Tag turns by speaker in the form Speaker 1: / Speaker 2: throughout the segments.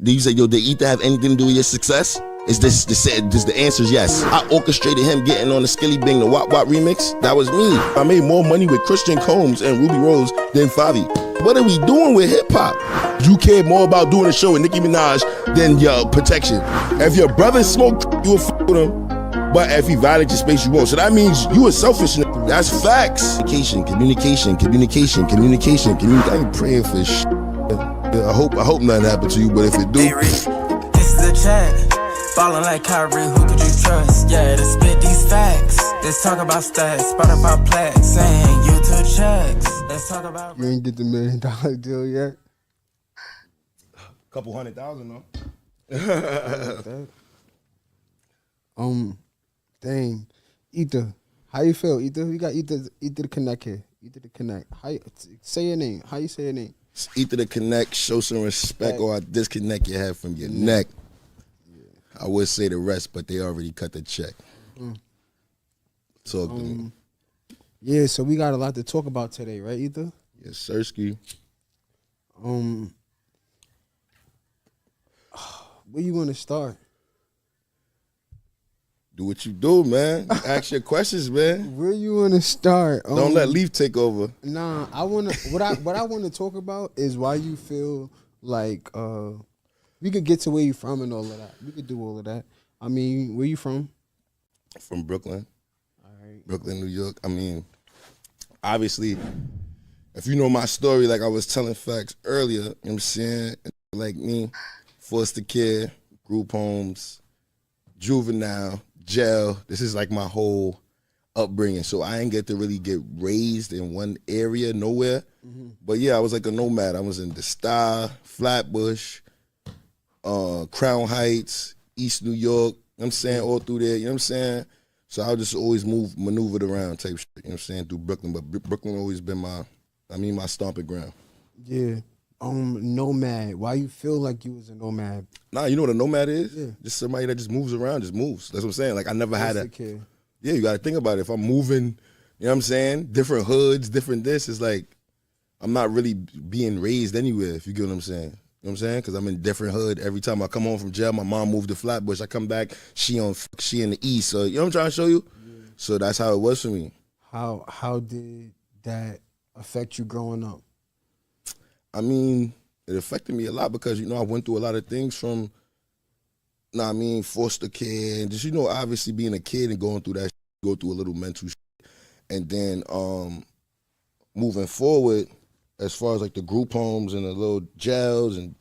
Speaker 1: Do you say, yo, did Ether have anything to do with your success? Is this the answer is yes. I orchestrated him getting on the Skilly Bang, the Wap Wap remix. That was me. I made more money with Christian Combs and Ruby Rose than Fivio. What are we doing with hip hop? You care more about doing a show with Nicki Minaj than your protection. If your brother smoked, you would f with him. But if he violates your space, you won't. So that means you are selfish. That's facts. Communication. I ain't praying for shit. I hope nothing happened to you, but if it do.
Speaker 2: This is the chat. Ballin' like Kyrie, who could you trust? Yeah, to spit these facts. Let's talk about stats, Spotify plaques, saying YouTube checks. Let's talk about.
Speaker 3: You ain't get the $1 million deal yet?
Speaker 1: Couple $100,000 though.
Speaker 3: Dang. Ether, how you feel? Ether, we got Ether to connect here. Ether to connect. Say your name. How you say your name?
Speaker 1: It's Ether to connect, show some respect, or I disconnect your head from your neck. I would say the rest, but they already cut the check. Talk to me.
Speaker 3: Yeah, so we got a lot to talk about today, right, Ether?
Speaker 1: Yes, Sirski.
Speaker 3: Where you want to start?
Speaker 1: Do what you do, man. Ask your questions, man.
Speaker 3: Where you want to start?
Speaker 1: Don't let Leaf take over.
Speaker 3: Nah, I wanna. What I want to talk about is why you feel like we could get to where you from and all of that. We could do all of that. I mean, where you from?
Speaker 1: From Brooklyn.
Speaker 3: All right.
Speaker 1: Brooklyn, New York. I mean, obviously, if you know my story, like I was telling facts earlier, you know what I'm saying? Like me, foster care, group homes, juvenile, jail. This is like my whole upbringing. So I ain't get to really get raised in one area, nowhere. But yeah, I was like a nomad. I was in the Star, Flatbush, Crown Heights, East New York, you know what I'm saying, all through there, you know what I'm saying? So I just always maneuvered around type shit, you know what I'm saying, through Brooklyn. But Brooklyn always been my stomping ground.
Speaker 3: Yeah. Nomad. Why you feel like you was a nomad?
Speaker 1: Nah, you know what a nomad is?
Speaker 3: Yeah.
Speaker 1: Just somebody that just moves around, just moves. That's what I'm saying. Like I never had a
Speaker 3: kid.
Speaker 1: Yeah, you gotta think about it. If I'm moving, you know what I'm saying, different hoods, different this, it's like I'm not really being raised anywhere, if you get what I'm saying. You know what I'm saying? Because I'm in different hood. Every time I come home from jail, my mom moved to Flatbush. I come back, she in the east. So you know what I'm trying to show you? Yeah. So that's how it was for me.
Speaker 3: How did that affect you growing up?
Speaker 1: I mean, it affected me a lot because, you know, I went through a lot of things from, foster care and just, you know, obviously being a kid and going through that shit, go through a little mental shit. And then moving forward, as far as like the group homes and the little jails and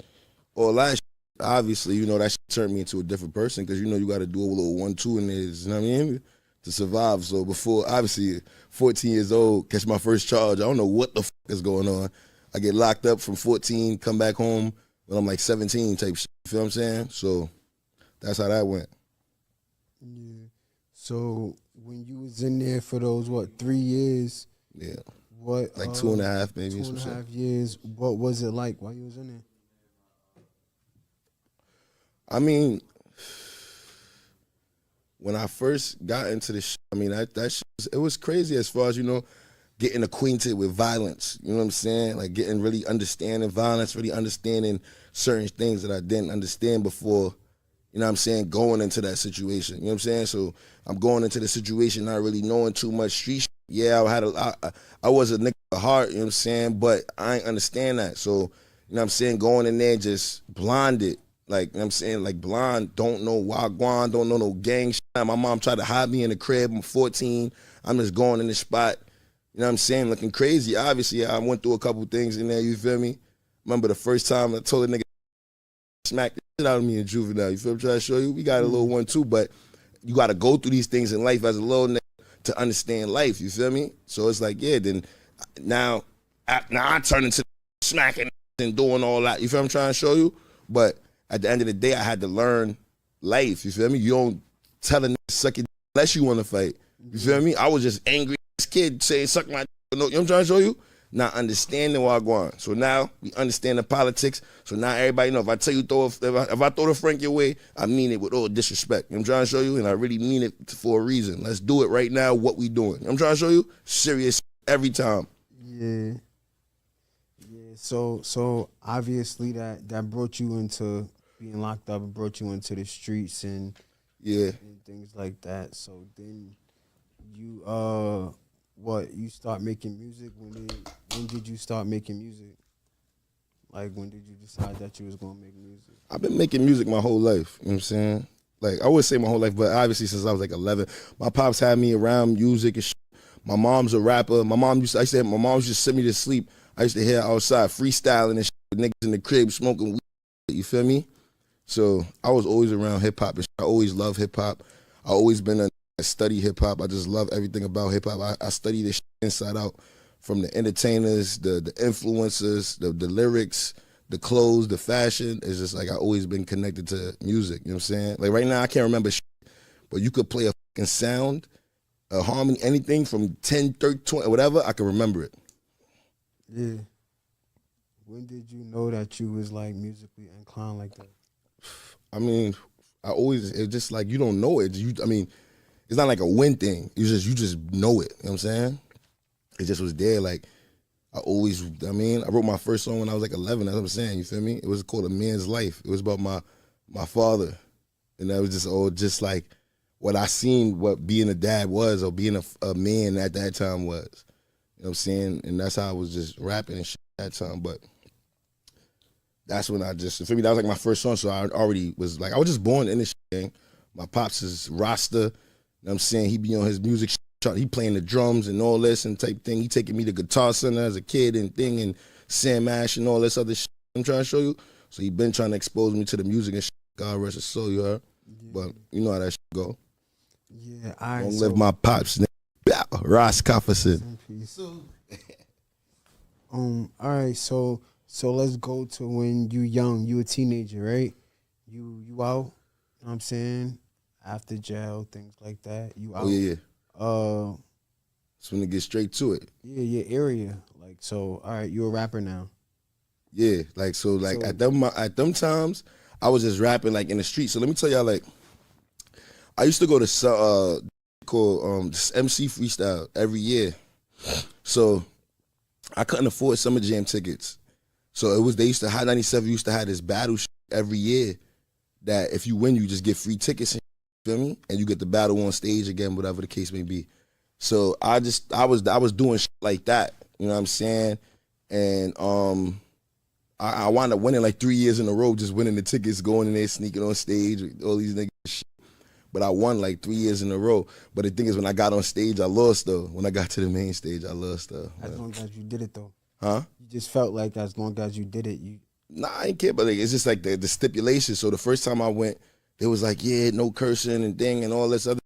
Speaker 1: all that shit, obviously, you know, that shit turned me into a different person because, you know, you got to do a little 1-2 in there, you know what I mean, to survive. So before, obviously, 14 years old, catch my first charge, I don't know what the fuck is going on. I get locked up from 14, come back home when I'm like 17 type shit, you feel what I'm saying? So that's how that went.
Speaker 3: Yeah. So when you was in there for those, 3 years?
Speaker 1: Yeah.
Speaker 3: What?
Speaker 1: Like 2.5 maybe.
Speaker 3: 2.5 years. What was it like while you was in there?
Speaker 1: I mean, when I first got into the shit, I mean, that shit, it was crazy as far as, you know, getting acquainted with violence, you know what I'm saying? Like getting really understanding violence, really understanding certain things that I didn't understand before, you know what I'm saying, going into that situation, you know what I'm saying? So I'm going into the situation not really knowing too much street shit. Yeah, I was a nigga at heart, you know what I'm saying, but I ain't understand that. So, you know what I'm saying, going in there just blinded, like, you know what I'm saying, like blind, don't know Wagwan, don't know no gang shit. My mom tried to hide me in the crib, I'm 14, I'm just going in the spot. You know what I'm saying? Looking crazy. Obviously, I went through a couple things in there, you feel me? Remember the first time I told a nigga smack the shit out of me in juvenile, you feel me? I'm trying to show you? We got a little 1-2, but you got to go through these things in life as a little nigga to understand life, you feel me? So it's like, yeah, then now I turn into smacking and doing all that, you feel what I'm trying to show you? But at the end of the day, I had to learn life, you feel me? You don't tell a nigga suck it unless you want to fight, you feel me? I was just angry. Kid saying suck my you know what I'm trying to show you? Not understanding what I'm going. So now we understand the politics. So now everybody know if I tell you if I throw the Frank your way, I mean it with all disrespect. You know what I'm trying to show you? And I really mean it for a reason. Let's do it right now, what we doing. You know what I'm trying to show you? Serious every time.
Speaker 3: Yeah. Yeah. So obviously that brought you into being locked up brought you into the streets and
Speaker 1: Yeah.
Speaker 3: and things like that. So then you you start making music. When did you start making music? Like, when did you decide that you was gonna make music?
Speaker 1: I've been making music my whole life. You know what I'm saying? Like, I would say my whole life, but obviously since I was like 11, my pops had me around music and shit. My mom's a rapper. My mom used to send me to sleep. I used to hear her outside freestyling and shit with niggas in the crib smoking weed. You feel me? So I was always around hip hop and shit. I always loved hip hop. I always been I study hip hop. I just love everything about hip hop. I study this shit inside out, from the entertainers, the influencers, the lyrics, the clothes, the fashion. It's just like I always been connected to music. You know what I'm saying? Like right now I can't remember shit, but you could play a fucking sound, a harmony, anything from 10, 30, 20, whatever, I can remember it.
Speaker 3: Yeah. When did you know that you was like musically inclined like that?
Speaker 1: I mean, it's just like you don't know it. It's not like a win thing. You just know it. You know what I'm saying? It just was there. Like, I wrote my first song when I was like 11. That's what I'm saying. You feel me? It was called A Man's Life. It was about my father. And that was just all just like what I seen what being a dad was, or being a man at that time was. You know what I'm saying? And that's how I was just rapping and shit at that time. But that's when for me, that was like my first song. So I already was like, I was just born in this shit, gang. My pops is Rasta. You know what I'm saying? He be on his music shit. He playing the drums and all this and type thing. He taking me to Guitar Center as a kid and thing, and Sam Ash and all this other shit I'm trying to show you. So he been trying to expose me to the music and shit. God rest his soul, you heard? Yeah. But you know how that shit go.
Speaker 3: Yeah, I
Speaker 1: don't live my pops. Ross Cofferson.
Speaker 3: All right, so let's go to when you young, you a teenager, right? You out, you know what I'm saying? After jail, things like that. You out.
Speaker 1: Oh yeah. That's when they get straight to it.
Speaker 3: Yeah, your area. Like, so all right, you a rapper now.
Speaker 1: Yeah, at them times, I was just rapping like in the street. So let me tell y'all, like, I used to go to this MC freestyle every year. So I couldn't afford Summer Jam tickets. So they used to, Hot 97 used to have this battle every year that if you win, you just get free tickets, you feel me? And you get the battle on stage again, whatever the case may be. So I was doing shit like that, you know what I'm saying? And I wound up winning like 3 years in a row, just winning the tickets, going in there, sneaking on stage with all these niggas shit. But I won like 3 years in a row. But the thing is, when I got on stage, I lost though. When I got to the main stage, I lost though.
Speaker 3: As long as you did it though.
Speaker 1: Huh?
Speaker 3: You just felt like as long as you did it, you.
Speaker 1: Nah, I ain't care, but like, it's just like the stipulation. So the first time I went, it was like, yeah, no cursing and thing and all this other.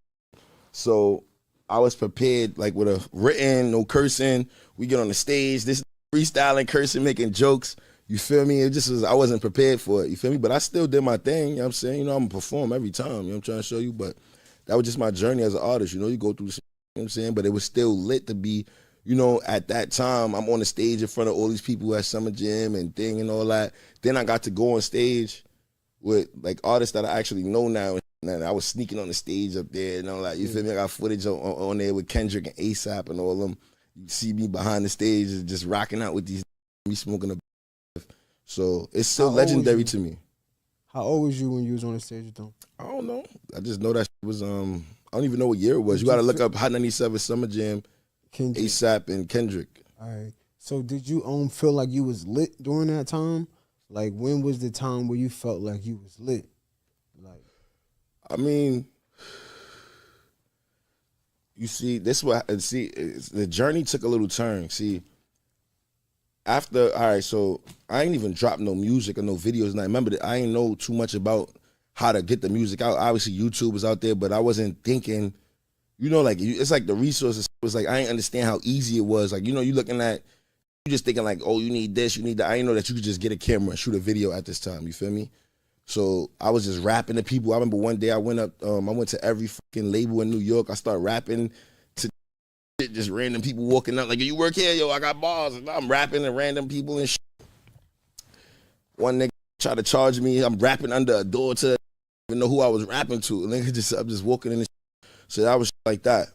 Speaker 1: So I was prepared, like with a written, no cursing. We get on the stage, this freestyling, cursing, making jokes. You feel me? It just was, I wasn't prepared for it. You feel me? But I still did my thing. You know what I'm saying? You know, I'm going to perform every time. You know what I'm trying to show you? But that was just my journey as an artist. You know, you go through, you know what I'm saying? But it was still lit to be, you know, at that time, I'm on the stage in front of all these people at Summer Jam and thing and all that. Then I got to go on stage with like artists that I actually know now. And I was sneaking on the stage up there and all that. You feel me? I got footage on there with Kendrick and ASAP and all of them. You see me behind the stage just rocking out with these, me smoking a. So it's still legendary to me.
Speaker 3: How old was you when you was on the stage with them?
Speaker 1: I don't know. I just know that was I don't even know what year it was. You got to look up Hot 97 Summer Jam, Kendrick. ASAP and Kendrick.
Speaker 3: All right. So did you feel like you was lit during that time? Like, when was the time where you felt like you was lit? Like,
Speaker 1: I mean, you see, the journey took a little turn. See, all right, so I ain't even dropped no music or no videos. And I remember that I ain't know too much about how to get the music out. Obviously, YouTube was out there, but I wasn't thinking, you know, like, it's like the resources was like, I ain't understand how easy it was. Like, you know, you just thinking like, oh, you need this, you need that. I didn't know that you could just get a camera and shoot a video at this time. You feel me? So I was just rapping to people. I remember one day I went to every fucking label in New York. I started rapping to just random people walking up like, you work here? Yo, I got bars. And I'm rapping to random people and shit. One nigga tried to charge me. I'm rapping under a door to even know who I was rapping to. And I'm just walking in the shit. So that was like that.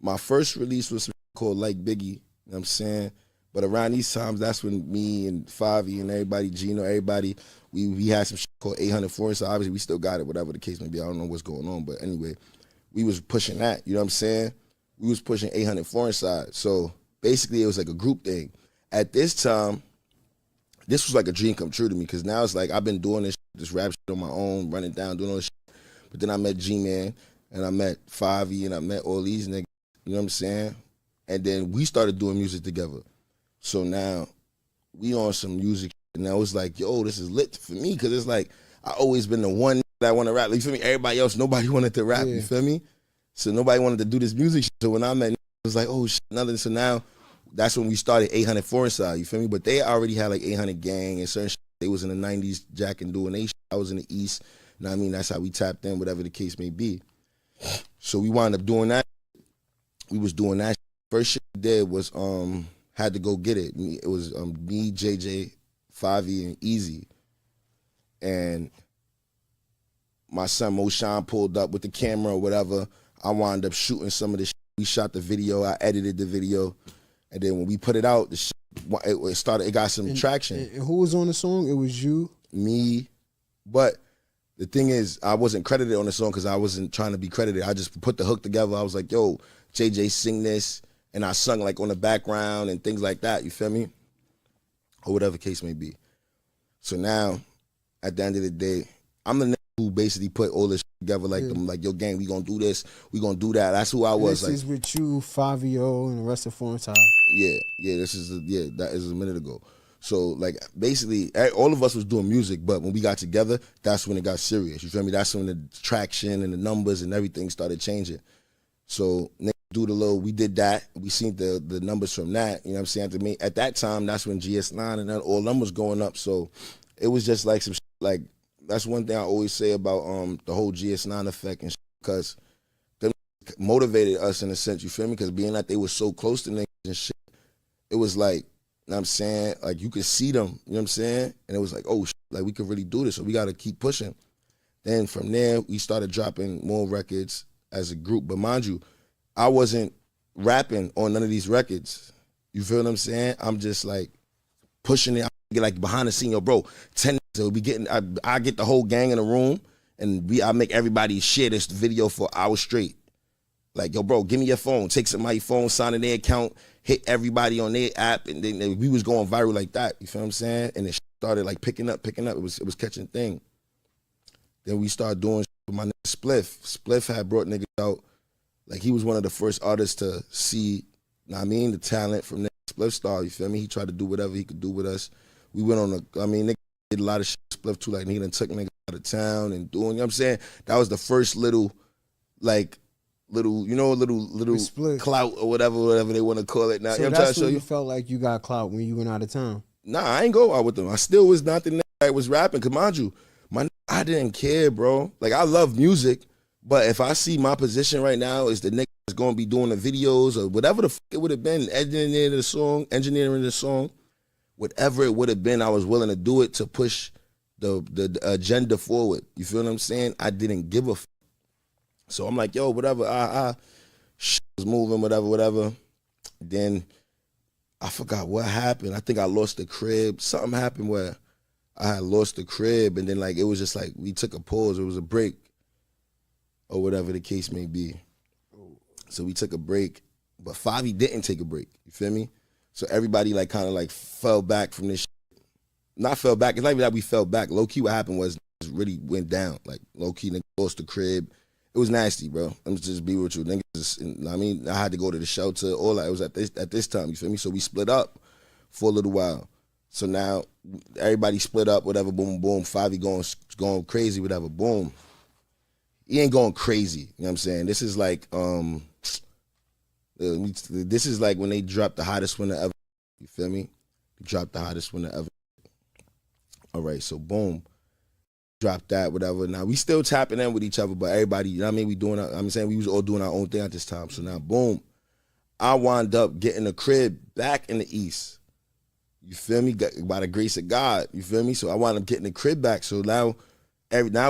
Speaker 1: My first release was called Like Biggie. You know what I'm saying? But around these times, that's when me and Fivio and everybody, Gino, everybody, we had some shit called 800 Foreignside. Obviously, we still got it, whatever the case may be. I don't know what's going on, but anyway, we was pushing that. You know what I'm saying? We was pushing 800 Foreignside. So basically, it was like a group thing. At this time, this was like a dream come true to me because now it's like I've been doing this rap shit on my own, running down, doing all this shit. But then I met G-Man and I met Fivio and I met all these niggas. You know what I'm saying? And then we started doing music together. So now we on some music and now it's like, yo, this is lit for me because it's like I always been the one that want to rap. Like, you feel me? Everybody else, nobody wanted to rap. You feel me? So nobody wanted to do this music shit. So when I met, it was like, oh shit, nothing. So now that's when we started 800 Foreignside. You feel me? But they already had like 800 Gang and certain shit. They was in the 90s, jacking, doing they shit. I was in the East. You know what I mean? That's how we tapped in, whatever the case may be. So we wound up doing that. We was doing that. First shit we did was Had to Go Get It. It was me, JJ, Fivio, and Easy. And my son Moshan pulled up with the camera or whatever. I wound up shooting some of the shit. We shot the video. I edited the video. And then when we put it out, the shit, it got some traction.
Speaker 3: And who was on the song? It was you?
Speaker 1: Me. But the thing is, I wasn't credited on the song because I wasn't trying to be credited. I just put the hook together. I was like, yo, JJ sing this. And I sung like on the background and things like that, you feel me? Or whatever case may be. So now, at the end of the day, I'm the nigga who basically put all this shit together like them, like, yo, gang, we gonna do this, we gonna do that. That's who I was.
Speaker 3: This is with you, Fivio, and the rest of Foreignside.
Speaker 1: Yeah, that is a minute ago. So like basically all of us was doing music, but when we got together, that's when it got serious. You feel me? That's when the traction and the numbers and everything started changing. So we did that. We seen the numbers from that. You know what I'm saying? To me, at that time, that's when GS9 and all numbers going up. So it was just like some shit, like that's one thing I always say about the whole GS9 effect and shit, because they motivated us in a sense. You feel me? Because being that they were so close to niggas and shit, it was like, you know what I'm saying? Like you could see them. You know what I'm saying? And it was like, oh shit, like we could really do this. So we got to keep pushing. Then from there, we started dropping more records as a group. But mind you, I wasn't rapping on none of these records. You feel what I'm saying? I'm just like pushing it. I get like behind the scene, yo, bro. 10 so we getting. I get the whole gang in a room, and I make everybody share this video for hours straight. Like, yo, bro, give me your phone. Take somebody's phone, sign in their account, hit everybody on their app, and then we was going viral like that. You feel what I'm saying? And it started like picking up. It was catching thing. Then we started doing shit with my nigga Spliff. Spliff had brought niggas out. Like, he was one of the first artists to see, you know what I mean, the talent from that Spliff Star, you feel me? He tried to do whatever he could do with us. We went on nigga did a lot of shit Spliff too, like, nigga done took niggas out of town and doing, you know what I'm saying? That was the first little clout or whatever they want to call it now.
Speaker 3: So
Speaker 1: you know
Speaker 3: that's when you felt like you got clout when you went out of town?
Speaker 1: Nah, I ain't go out with them. I still was not the nigga that was rapping, because mind you, I didn't care, bro. Like, I love music. But if I see my position right now is the nigga that's going to be doing the videos or whatever the fuck it would have been, engineering the song, whatever it would have been, I was willing to do it to push the agenda forward. You feel what I'm saying? I didn't give a fuck. So I'm like, yo, whatever, shit was moving, whatever. Then I forgot what happened. I think I lost the crib. Something happened where I had lost the crib, and then like it was just like we took a pause. It was a break. Or whatever the case may be. So we took a break, but Fivio didn't take a break. You feel me? So everybody like kind of like fell back from this shit. Not fell back. It's not even that we fell back. Low key, what happened was really went down. Like low key, nigga lost the crib. It was nasty, bro. Let me just be with you. Niggas, I mean, I had to go to the shelter. All that. It was at this time. You feel me? So we split up for a little while. So now everybody split up. Whatever. Boom, boom. Fivio going crazy. Whatever. Boom. He ain't going crazy, you know what I'm saying? This is like, this is like when they dropped the hottest winner ever. You feel me? Dropped the hottest winner ever. All right, so boom, dropped that, whatever. Now we still tapping in with each other, but everybody, you know what I mean? We was all doing our own thing at this time. So now, boom, I wound up getting a crib back in the East. You feel me? By the grace of God, you feel me? So I wound up getting the crib back. So now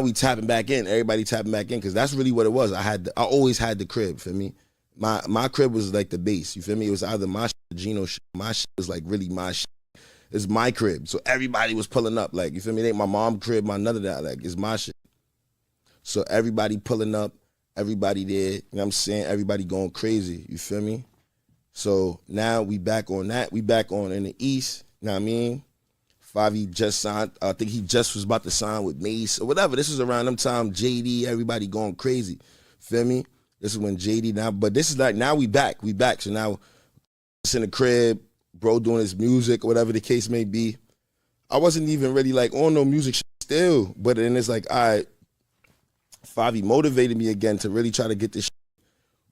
Speaker 1: we tapping back in. Everybody tapping back in, because that's really what it was. I always had the crib, feel me? my crib was like the base. You feel me? It was either my shit or Gino shit. My shit was like really my shit. It's my crib. So everybody was pulling up. Like, you feel me? It ain't my mom crib, my none of that. Like, it's my shit. So everybody pulling up, everybody there, you know what I'm saying? Everybody going crazy. You feel me? So now we back on that. We back on in the East, you know what I mean? Fivio just signed. I think he just was about to sign with Mace or whatever. This was around them time. JD, everybody going crazy. Feel me? This is when JD now, but this is like, now we back. We back. So now it's in the crib, bro doing his music or whatever the case may be. I wasn't even really like on no music shit still, but then it's like, all right, Fivio motivated me again to really try to get this shit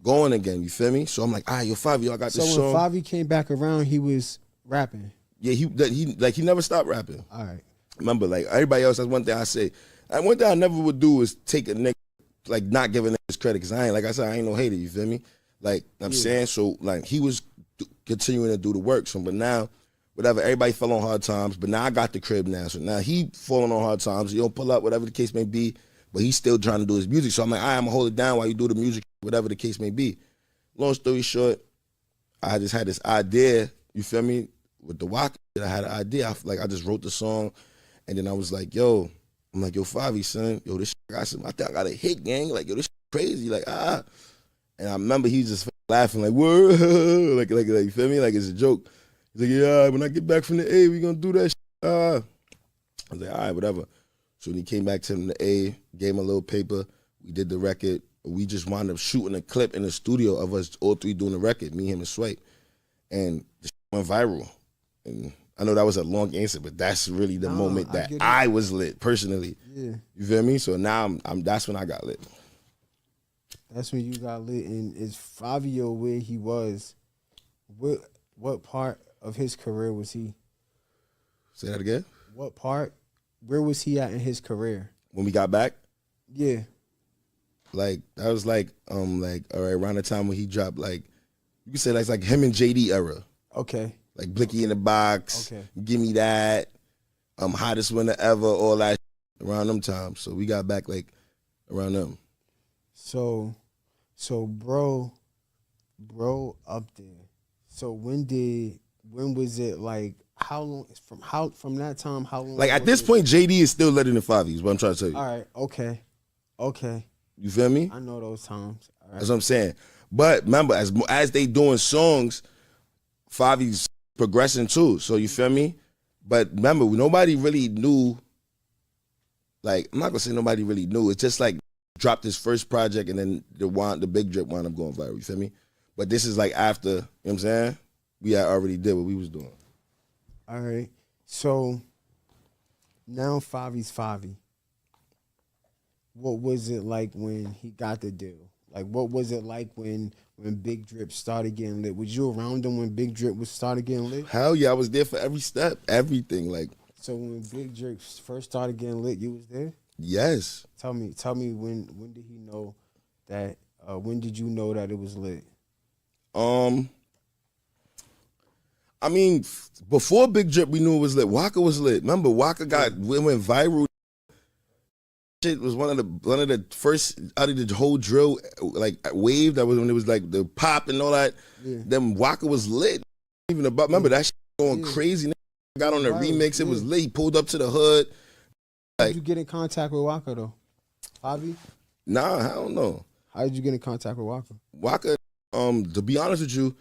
Speaker 1: going again. You feel me? So I'm like, all right, yo, Fivio, I got this song.
Speaker 3: So when Fivio came back around, he was rapping.
Speaker 1: Yeah, he never stopped rapping.
Speaker 3: All right.
Speaker 1: Remember, like everybody else, that's one thing I say. And one thing I never would do is take a nigga, like not giving niggas credit, because I ain't, like I said, I ain't no hater, you feel me? Like, I'm saying, so like he was continuing to do the work. So, but now, whatever, everybody fell on hard times, but now I got the crib now. So now he falling on hard times, he don't pull up, whatever the case may be, but he's still trying to do his music. So I'm like, all right, I'm gonna hold it down while you do the music, whatever the case may be. Long story short, I just had this idea, you feel me, with the Waka. I had an idea. I just wrote the song, and then I was like, yo, I'm like, yo, Fivio, son, yo, this shit got some, I think I got a hit, gang. Like, yo, this shit crazy. Like, ah. And I remember he was just laughing, like, whoa, like, you feel me? Like, it's a joke. He's like, yeah, when I get back from the A, we gonna do that shit. I was like, all right, whatever. So when he came back to the A, gave him a little paper, we did the record. We just wound up shooting a clip in the studio of us all three doing the record, me, him, and Swipe. And the shit went viral. And I know that was a long answer, but that's really the moment that I was lit personally. Yeah. You feel me? So now that's when I got lit.
Speaker 3: That's when you got lit. And is Fivio where he was? What part of his career was he?
Speaker 1: Say that again?
Speaker 3: What part? Where was he at in his career?
Speaker 1: When we got back?
Speaker 3: Yeah.
Speaker 1: Like, that was like all right, around the time when he dropped, like, you could say that's like him and JD era.
Speaker 3: Okay.
Speaker 1: Like Blicky in the Box,
Speaker 3: okay.
Speaker 1: Give Me That, Hottest Winter Ever, all that around them times. So we got back like around them.
Speaker 3: So bro up there. So when was it, like, how long from that time, how long?
Speaker 1: Like at this point, JD is still letting the Fivio, is what I'm trying to tell you.
Speaker 3: All right, okay.
Speaker 1: You feel me?
Speaker 3: I know those times. All right.
Speaker 1: That's what I'm saying. But remember, as they doing songs, Fivio's progressing too. So you feel me? But remember, nobody really knew. Like, I'm not gonna say nobody really knew. It's just like dropped his first project and then the big drip wound up going viral. You feel me? But this is like after, you know what I'm saying? We had already did what we was doing.
Speaker 3: All right. So now Fivio's Fivio. What was it like when he got the deal? Like, what was it like when Big Drip started getting lit? Was you around him when Big Drip started getting lit?
Speaker 1: Hell yeah, I was there for every step, everything. Like,
Speaker 3: so when Big Drip first started getting lit, you was there?
Speaker 1: Yes.
Speaker 3: Tell me when did he know that? When did you know that it was lit?
Speaker 1: I mean, before Big Drip, we knew it was lit. Waka was lit. Remember, Waka went viral. Shit was one of the first out of the whole drill like wave. That was when it was like the pop and all that. Yeah. Then Waka was lit. Even about remember that shit going crazy. Got on the remix. It was lit. He pulled up to the hood.
Speaker 3: How did you get in contact with Waka though? Fivio?
Speaker 1: Nah, I don't know.
Speaker 3: How did you get in contact with Waka?
Speaker 1: Waka, to be honest with you,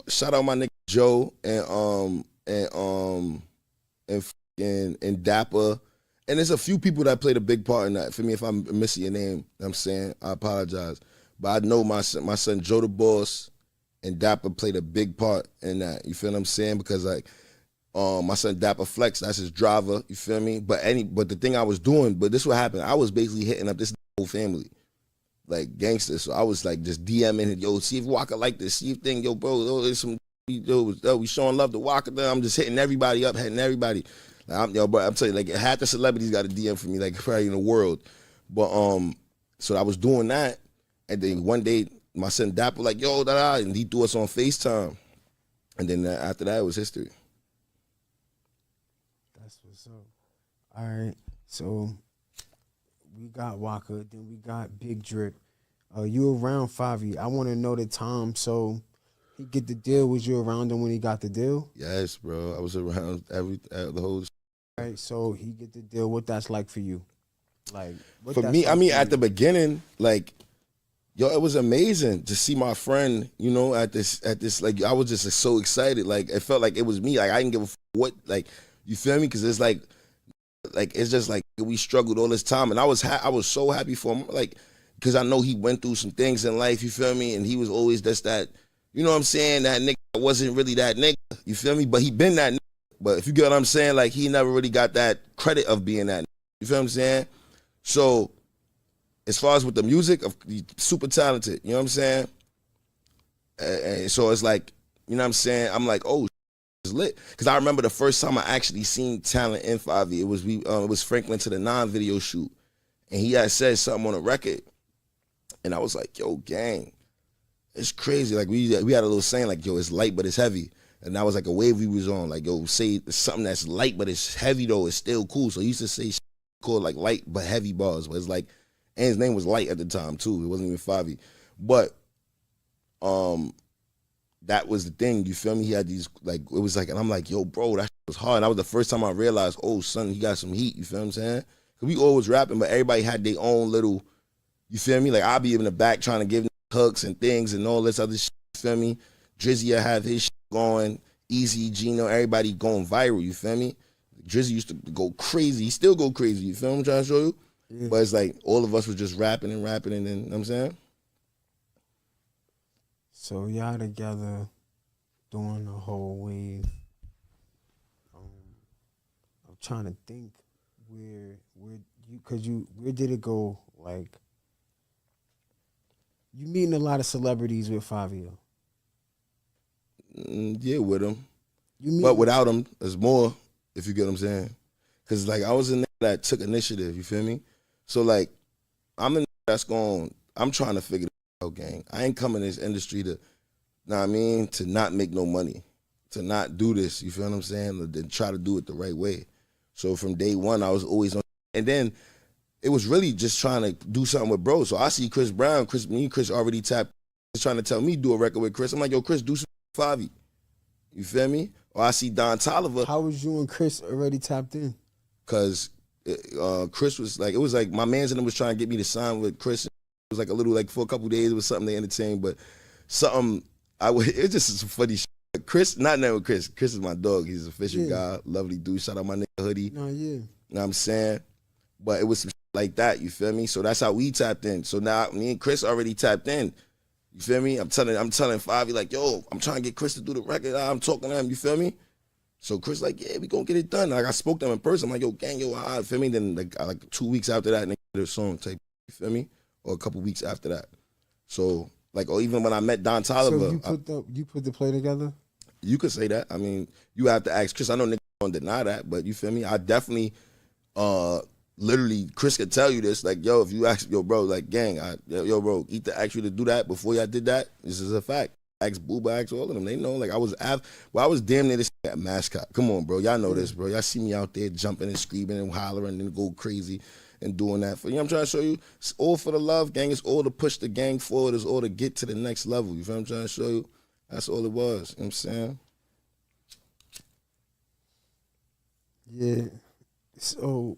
Speaker 1: shout out my nigga Joe and Dapper. And there's a few people that played a big part in that. For me, if I'm missing your name, you know what I'm saying, I apologize. But I know my son Joe the Boss and Dapper played a big part in that. You feel what I'm saying? Because like my son Dapper Flex, that's his driver, you feel me? But the thing I was doing, but this what happened, I was basically hitting up this whole family. Like gangsters. So I was like just DMing it, yo, see if Waka like this, see if thing, yo, bro, there's some we showing love to Waka. I'm just hitting everybody up, hitting everybody. Like, I'm telling you, like half the celebrities got a DM for me, like probably in the world. But so I was doing that, and then one day my son Dapper like, yo, and he threw us on FaceTime, and then after that it was history.
Speaker 3: That's what's up. All right, so we got Waka, then we got Big Drip. You around Fivio. I want to know the time. So he get the deal. Was you around him when he got the deal?
Speaker 1: Yes, bro. I was around the whole.
Speaker 3: Right. So he get the deal. What that's like for you? Like
Speaker 1: For me, I mean, at the beginning, like, yo, it was amazing to see my friend, you know, at this, like, I was just like, so excited. Like, it felt like it was me. Like, I didn't give a what, like, you feel me? Because it's like, it's just like we struggled all this time, and I was so happy for him, like, because I know he went through some things in life, you feel me? And he was always just that, you know what I'm saying? That nigga wasn't really that nigga, you feel me? But he been that nigga. But if you get what I'm saying, like, he never really got that credit of being that nigga, you feel what I'm saying? So, as far as with the music, he's super talented, you know what I'm saying? And so it's like, you know what I'm saying? I'm like, oh, it's lit. Because I remember the first time I actually seen talent in Fivio, it was Franklin to the non-video shoot. And he had said something on a record. And I was like, yo, gang, it's crazy. Like, we had a little saying, like, yo, it's light, but it's heavy. And that was like a wave we was on. Like, yo, say something that's light, but it's heavy, though. It's still cool. So he used to say shit called, like, light, but heavy bars. But it's like, and his name was Light at the time, too. It wasn't even Fivio. But that was the thing, you feel me? He had these, like, it was like, and I'm like, yo, bro, that shit was hard. And that was the first time I realized, oh, son, he got some heat, you feel what I'm saying? Because we always rapping, but everybody had their own little, you feel me? Like, I'll be in the back trying to give hooks and things and all this other shit, you feel me? Drizzy will have his shit going, Easy, Gino, everybody going viral, you feel me? Drizzy used to go crazy. He still go crazy, you feel what I'm trying to show you? Yeah. But it's like all of us was just rapping and then, you know what I'm saying?
Speaker 3: So y'all together doing the whole wave. I'm trying to think where did it go? Like, you meeting a lot of celebrities with Fivio.
Speaker 1: Yeah, with him. But without him, there's more, if you get what I'm saying. Because, like, I was in there that took initiative, you feel me? So, like, I'm trying to figure it out, gang. I ain't coming in this industry to, know what I mean, to not make no money, to not do this, you feel what I'm saying, to try to do it the right way. So from day one, I was always on. And then it was really just trying to do something with bro. So I see Chris Brown, me and Chris already tapped, he's trying to tell me do a record with Chris. I'm like, yo, Chris, do some Fivio. You feel me? Or I see Don Toliver.
Speaker 3: How was you and Chris already tapped in? Because
Speaker 1: Chris was like, it was like my mans and them was trying to get me to sign with Chris. It was like a little, like for a couple days, it was something they entertained, but something, it's just some funny shit. Chris, not knowing Chris. Chris is my dog. He's a fishing guy, lovely dude. Shout out my nigga Hoodie.
Speaker 3: No, yeah.
Speaker 1: You know what I'm saying? But it was some shit like that, you feel me? So that's how we tapped in. So now me and Chris already tapped in. You feel me? I'm telling Fivio, like, yo, I'm trying to get Chris to do the record. I'm talking to him, you feel me? So Chris like, yeah, we gonna get it done. Like, I spoke to him in person. I'm like, yo, gang, yo, you feel me? Then like 2 weeks after that, nigga did a song type, you feel me? Or a couple weeks after that. So, like, or even when I met Don Toliver.
Speaker 3: So you put the play together?
Speaker 1: You could say that. I mean, you have to ask Chris. I know niggas don't deny that, but you feel me? I definitely, literally, Chris could tell you this. Like, yo, if you ask, yo, bro, like, gang, yo, bro, Ether asked you to do that before y'all did that. This is a fact. Ask Booba, ask all of them. They know. Like, I was damn near this mascot. Come on, bro. Y'all know this, bro. Y'all see me out there jumping and screaming and hollering and go crazy and doing that. You know what I'm trying to show you? It's all for the love, gang. It's all to push the gang forward. It's all to get to the next level. You feel what I'm trying to show you? That's all it was. You know what I'm saying?
Speaker 3: Yeah. So,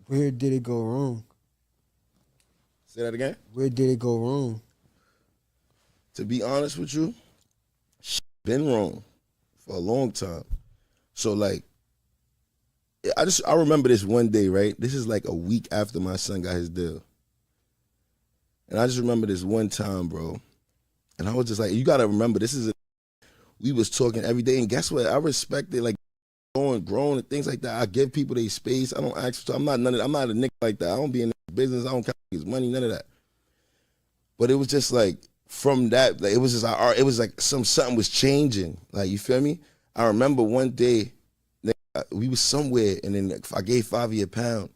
Speaker 3: where did it go wrong?
Speaker 1: Say that again?
Speaker 3: Where did it go wrong?
Speaker 1: To be honest with you, been wrong for a long time. So, like, I remember this one day, right? This is like a week after my son got his deal. And I just remember this one time, bro. And I was just like, you gotta remember, we was talking every day, and guess what? I respect it, like, grown and things like that. I give people their space. I don't ask for, I'm not a nigga like that. I don't be in the business. I don't count his money, none of that. But it was just like, from that, like, it was like something was changing. Like, you feel me? I remember one day, we was somewhere, and then I gave Fivio £1,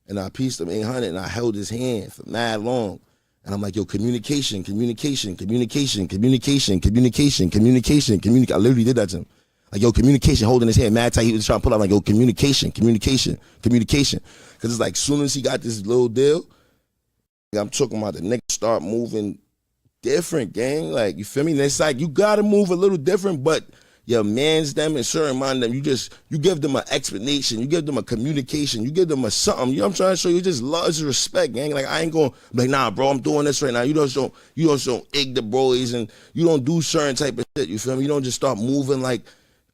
Speaker 1: and I pieced him 800, and I held his hand for mad long. And I'm like, yo, communication. I literally did that to him. Like, yo, communication, holding his hand mad tight. He was trying to pull out, like, yo, communication. Because it's like, soon as he got this little deal, I'm talking about the niggas start moving different, gang. Like, you feel me? And it's like, you gotta move a little different, but your mans them and certain mind them, you give them an explanation, you give them a communication, you give them a something. You know what I'm trying to show you? Just love, just respect, gang. Like, I ain't gonna be like, nah, bro, I'm doing this right now. You just don't egg the bros, and you don't do certain type of shit. You feel me? You don't just start moving like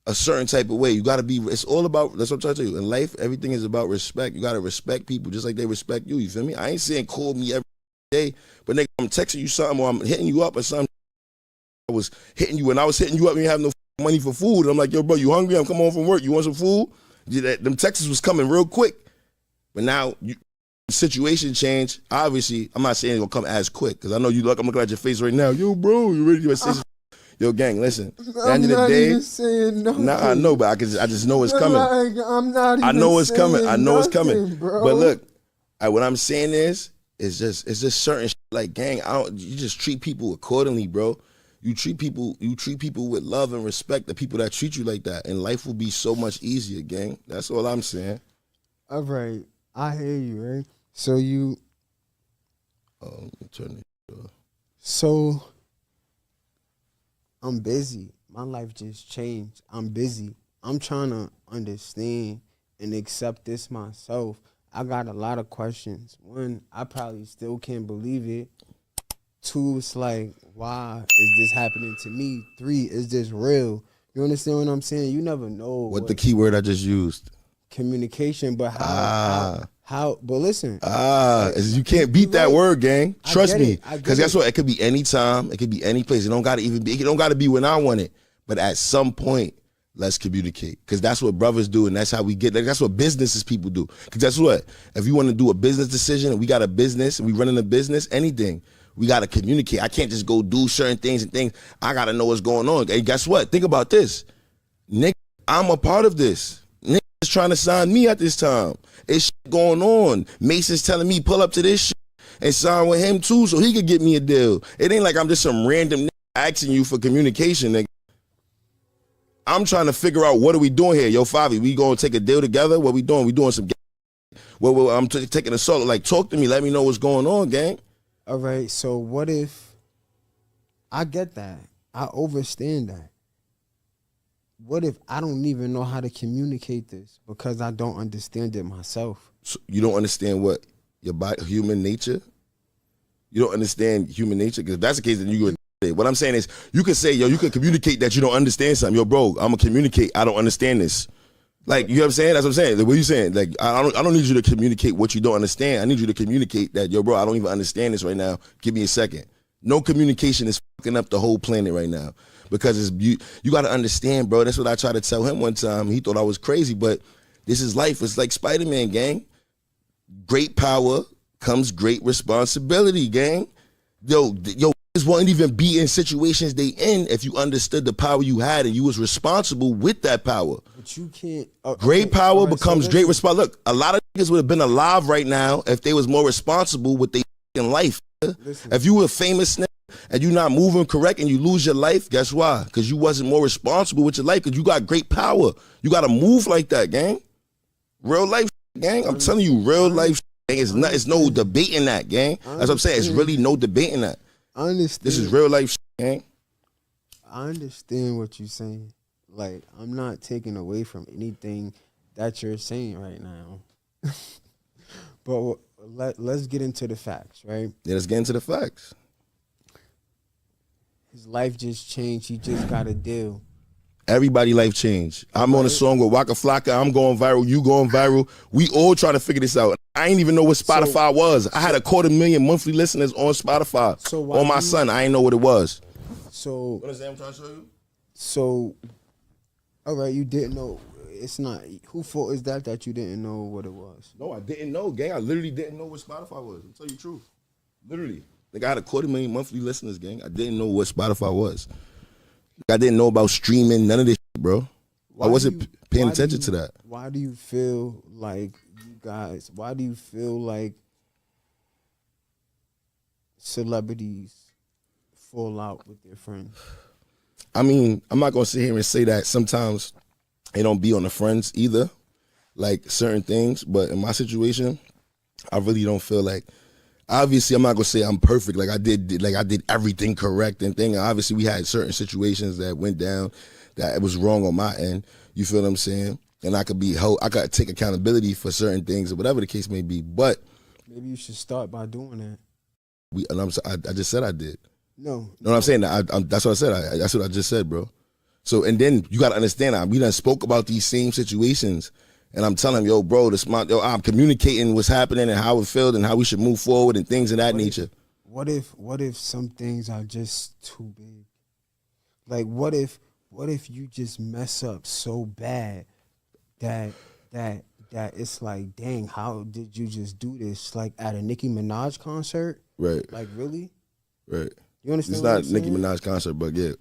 Speaker 1: a certain type of way. You gotta be, it's all about, that's what I'm trying to tell you. In life, everything is about respect. You gotta respect people just like they respect you. You feel me? I ain't saying call me every day, but nigga, I'm texting you something or I'm hitting you up or something. I was hitting you and I was hitting you up and you have no money for food. And I'm like, yo, bro, you hungry? I'm coming home from work. You want some food? Them texts was coming real quick. But now, the situation changed. Obviously, I'm not saying it's gonna come as quick, because I know you look, I'm looking at your face right now. Yo, bro, you ready to say yo, gang, listen. At the end of the day,
Speaker 3: even saying nothing.
Speaker 1: Nah, I know, but I just know it's coming.
Speaker 3: Like, I'm not even
Speaker 1: I know it's coming. I know it's coming.
Speaker 3: nothing, bro.
Speaker 1: But look, what I'm saying is, it's just certain shit, like, gang, you just treat people accordingly, bro. You treat people with love and respect, the people that treat you like that, and life will be so much easier, gang. That's all I'm saying.
Speaker 3: All right, I hear you, right? So you,
Speaker 1: let me turn this off.
Speaker 3: so I'm busy. My life just changed. I'm busy. I'm trying to understand and accept this myself. I got a lot of questions. One, I probably still can't believe it. Two, it's like, why is this happening to me? Three, is this real? You understand what I'm saying? You never know
Speaker 1: What the key word I just used?
Speaker 3: Communication, but how? But listen,
Speaker 1: you can't beat that word, gang. Trust me, because
Speaker 3: guess
Speaker 1: that's what it could be. Any time, it could be any place. It don't gotta even be. It don't gotta be when I want it. But at some point, let's communicate, because that's what brothers do, and that's how we get. That's what businesses people do. Because that's what, if you want to do a business decision, and we got a business, and we running a business, anything. We got to communicate. I can't just go do certain things and things. I got to know what's going on. And guess what? Think about this. Nick, I'm a part of this. Nick is trying to sign me at this time. It's shit going on. Mason's telling me pull up to this shit and sign with him too so he could get me a deal. It ain't like I'm just some random nigga asking you for communication, nigga. I'm trying to figure out what are we doing here. Yo, Fivio, we going to take a deal together? What we doing? We doing some well, I'm taking a solo. Like, talk to me. Let me know what's going on, gang.
Speaker 3: all right, so what if, I get that. I understand that. What if I don't even know how to communicate this because I don't understand it myself?
Speaker 1: So you don't understand what? Human nature? You don't understand human nature? Because if that's the case, then you go. What I'm saying is, you can say, yo, you can communicate that you don't understand something. Yo, bro, I'm going to communicate, I don't understand this. Like, you know what I'm saying? That's what I'm saying. What are you saying? Like, I don't need you to communicate what you don't understand. I need you to communicate that, yo, bro, I don't even understand this right now. Give me a second. No communication is fucking up the whole planet right now. Because you got to understand, bro. That's what I tried to tell him one time. He thought I was crazy, but this is life. It's like Spider-Man, gang. Great power comes great responsibility, gang. Yo, wouldn't even be in situations they in if you understood the power you had and you was responsible with that power.
Speaker 3: But you can't.
Speaker 1: Great power becomes great responsibility. Look, a lot of niggas would have been alive right now if they was more responsible with their in life. Listen. If you were a famous nigga and you not moving correct and you lose your life, guess why? Because you wasn't more responsible with your life, because you got great power. You got to move like that, gang. Real life, gang. I'm telling you, real life, gang. It's no debating that, gang. That's what I'm saying. It's really no debating that.
Speaker 3: I understand.
Speaker 1: This is real life, gang.
Speaker 3: I understand what you're saying. Like, I'm not taking away from anything that you're saying right now. But let's get into the facts, right?
Speaker 1: Yeah, let's get into the facts.
Speaker 3: His life just changed. He just got a deal.
Speaker 1: Everybody life changed. I'm on a song with Waka Flocka. I'm going viral. You going viral. We all trying to figure this out. I ain't even know what Spotify was. I had 250,000 monthly listeners on Spotify. On my son, I ain't know what it was.
Speaker 3: So,
Speaker 1: what is that I'm trying to show you?
Speaker 3: So, all right, you didn't know. It's not. Who fault is that you didn't know what it was?
Speaker 1: No, I didn't know, gang. I literally didn't know what Spotify was. I'll tell you the truth. Literally. Like, I had 250,000 monthly listeners, gang. I didn't know what Spotify was. I didn't know about streaming, none of this shit, bro. I wasn't paying attention to that.
Speaker 3: Why do you feel like why do you feel like celebrities fall out with their friends?
Speaker 1: I mean, I'm not going to sit here and say that sometimes they don't be on the friends either, like certain things. But in my situation, I really don't feel like, Obviously, I'm not gonna say I'm perfect. Like I did everything correct and thing. Obviously, we had certain situations that went down that it was wrong on my end. You feel what I'm saying? And I could take accountability for certain things or whatever the case may be. But
Speaker 3: maybe you should start by doing that.
Speaker 1: I just said I did.
Speaker 3: No,
Speaker 1: know what I'm saying? That's what I said. That's what I just said, bro. So, and then you got to understand, we done spoke about these same situations, and I'm telling him, yo, bro, I'm communicating what's happening and how it felt and how we should move forward and things of that nature.
Speaker 3: What if some things are just too big? Like, what if you just mess up so bad that it's like, dang, how did you just do this? Like at a Nicki Minaj concert?
Speaker 1: Right.
Speaker 3: Like, really?
Speaker 1: Right.
Speaker 3: You understand?
Speaker 1: It's
Speaker 3: what
Speaker 1: not
Speaker 3: I'm saying?
Speaker 1: Nicki Minaj concert, but yeah.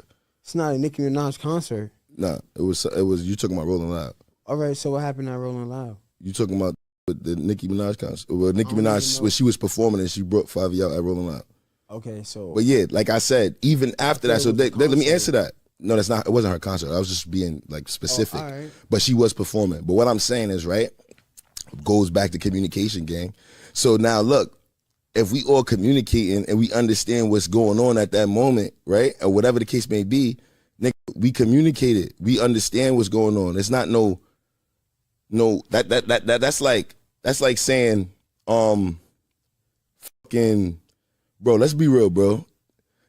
Speaker 3: It's not a Nicki Minaj concert.
Speaker 1: Nah, it was you talking about Rolling Loud.
Speaker 3: All right, so what happened at Rolling Loud?
Speaker 1: You talking about the Nicki Minaj concert? Well, Nicki Minaj, when she was performing and she brought Fivio out at Rolling Loud.
Speaker 3: Okay, so.
Speaker 1: But yeah, like I said, even after that, so let me answer that. No, that's not. It wasn't her concert. I was just being like specific.
Speaker 3: All right.
Speaker 1: But she was performing. But what I'm saying is, right, goes back to communication, gang. So now look, if we all communicating and we understand what's going on at that moment, right, or whatever the case may be, nigga, we communicated. We understand what's going on. It's not that's like saying, fucking, bro. Let's be real, bro.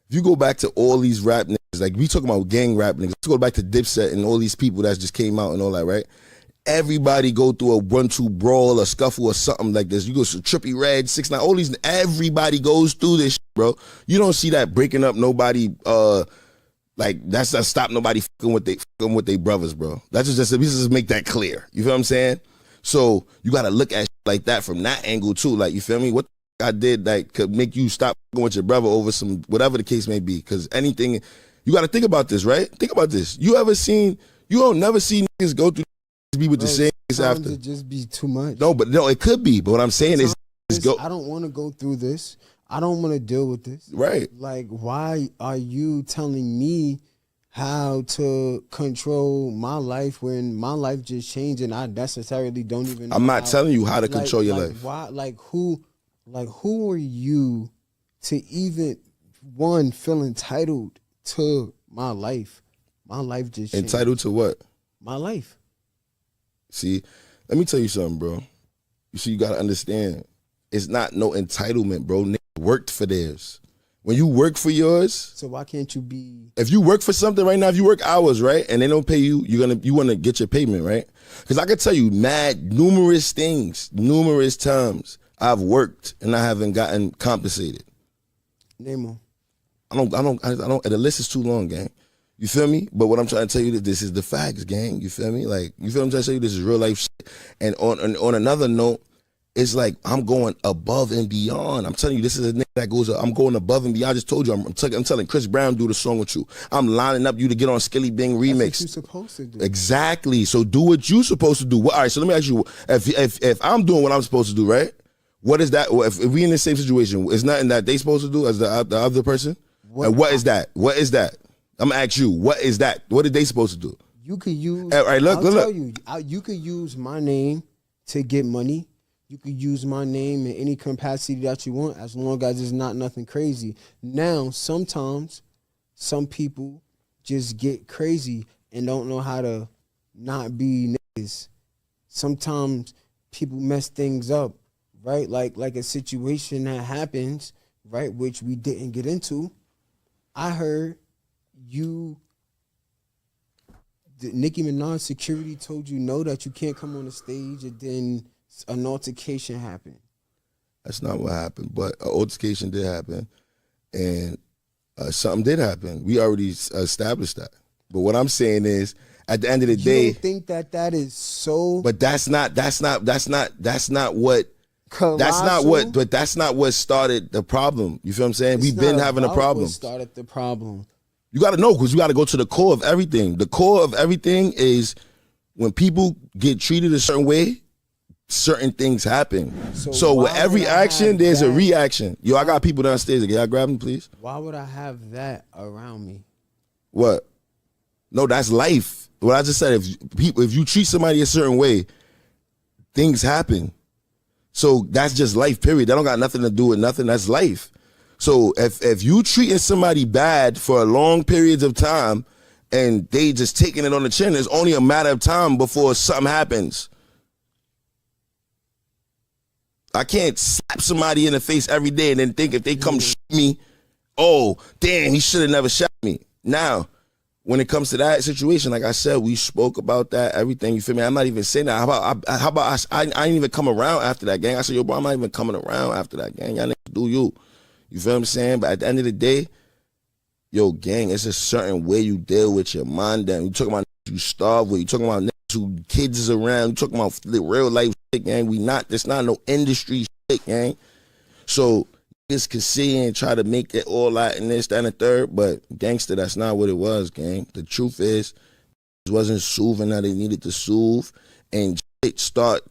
Speaker 1: If you go back to all these rap niggas, like we talking about gang rap niggas, let's go back to Dipset and all these people that just came out and all that, right? Everybody go through a 1-2 brawl, a scuffle, or something like this. You go to Trippie Redd, 6ix9ine, all these. Everybody goes through this, shit, bro. You don't see that breaking up nobody. Like that's not stop nobody fucking with they brothers, bro. That's just make that clear. You feel what I'm saying? So you got to look at shit like that from that angle too. Like you feel me? What I did that could make you stop fucking with your brother over some whatever the case may be. Because anything, you got to think about this, right? Think about this. You don't never see niggas go through. Be with the same after.
Speaker 3: It just be too much.
Speaker 1: No, it could be. But what I'm saying is
Speaker 3: I don't want to go through this. I don't want to deal with this.
Speaker 1: Right.
Speaker 3: Like, why are you telling me how to control my life when my life just changed and I necessarily don't even know
Speaker 1: I'm not telling you how to control your life.
Speaker 3: Why? Who are you to even feel entitled to my life? My life just changed.
Speaker 1: Entitled to what?
Speaker 3: My life.
Speaker 1: See, let me tell you something, bro. You see, you got to understand. It's not no entitlement, bro. Niggas worked for theirs. When you work for yours.
Speaker 3: So why can't you be.
Speaker 1: If you work for something right now, if you work hours, right, and they don't pay you, you want to get your payment, right? Because I could tell you numerous things, numerous times I've worked and I haven't gotten compensated.
Speaker 3: Name them.
Speaker 1: I don't, the list is too long, gang. You feel me? But what I'm trying to tell you that this is the facts, gang. You feel me? Like, you feel what I'm trying to tell you? This is real life shit. And on another note, it's like I'm going above and beyond. I'm telling you, this is a nigga that goes, I'm going above and beyond. I just told you, I'm telling Chris Brown do the song with you. I'm lining up you to get on Skilly Bang remix.
Speaker 3: That's what you're supposed to do.
Speaker 1: Exactly. So do what you're supposed to do. All right, so let me ask you, if I'm doing what I'm supposed to do, right? What is that? If we in the same situation, it's nothing that they supposed to do as the other person? And what is that? What is that? I'm gonna ask you, what is that? What are they supposed to do?
Speaker 3: You could use.
Speaker 1: All right, look.
Speaker 3: You could use my name to get money. You could use my name in any capacity that you want, as long as it's not nothing crazy. Now, sometimes some people just get crazy and don't know how to not be niggas. Sometimes people mess things up, right? Like a situation that happens, right, which we didn't get into. I heard the Nicki Minaj security told you no, that you can't come on the stage, and then an altercation happened.
Speaker 1: That's not what happened, but an altercation did happen, and something did happen. We already established that. But what I'm saying is, at the end of the day,
Speaker 3: you don't think that is so.
Speaker 1: But that's not what.
Speaker 3: Colossal?
Speaker 1: That's not what started the problem. You feel what I'm saying? We've been having a problem.
Speaker 3: What started the problem?
Speaker 1: You got to know, because you got to go to the core of everything. The core of everything is when people get treated a certain way, certain things happen. So with every action, there's a reaction. Yo, I got people downstairs. Can I grab them, please?
Speaker 3: Why would I have that around me?
Speaker 1: What? No, that's life. What I just said, if you treat somebody a certain way, things happen. So that's just life, period. That don't got nothing to do with nothing. That's life. So if you treating somebody bad for long periods of time and they just taking it on the chin, it's only a matter of time before something happens. I can't slap somebody in the face every day and then think if they come shoot me, oh, damn, he should have never shot me. Now, when it comes to that situation, like I said, we spoke about that, everything, you feel me? I'm not even saying that. How about I ain't even come around after that, gang. I said, yo, bro, I'm not even coming around after that, gang. Y'all niggas do you. You feel what I'm saying? But at the end of the day, yo, gang, it's a certain way you deal with your mind. You talking about you starve with, you talking about who kids is around, you talking about the real life shit, gang. There's not no industry shit, gang. So, niggas can see and try to make it all out in this, that, and the third, but gangster, that's not what it was, gang. The truth is, it wasn't soothing how they needed to soothe, and shit start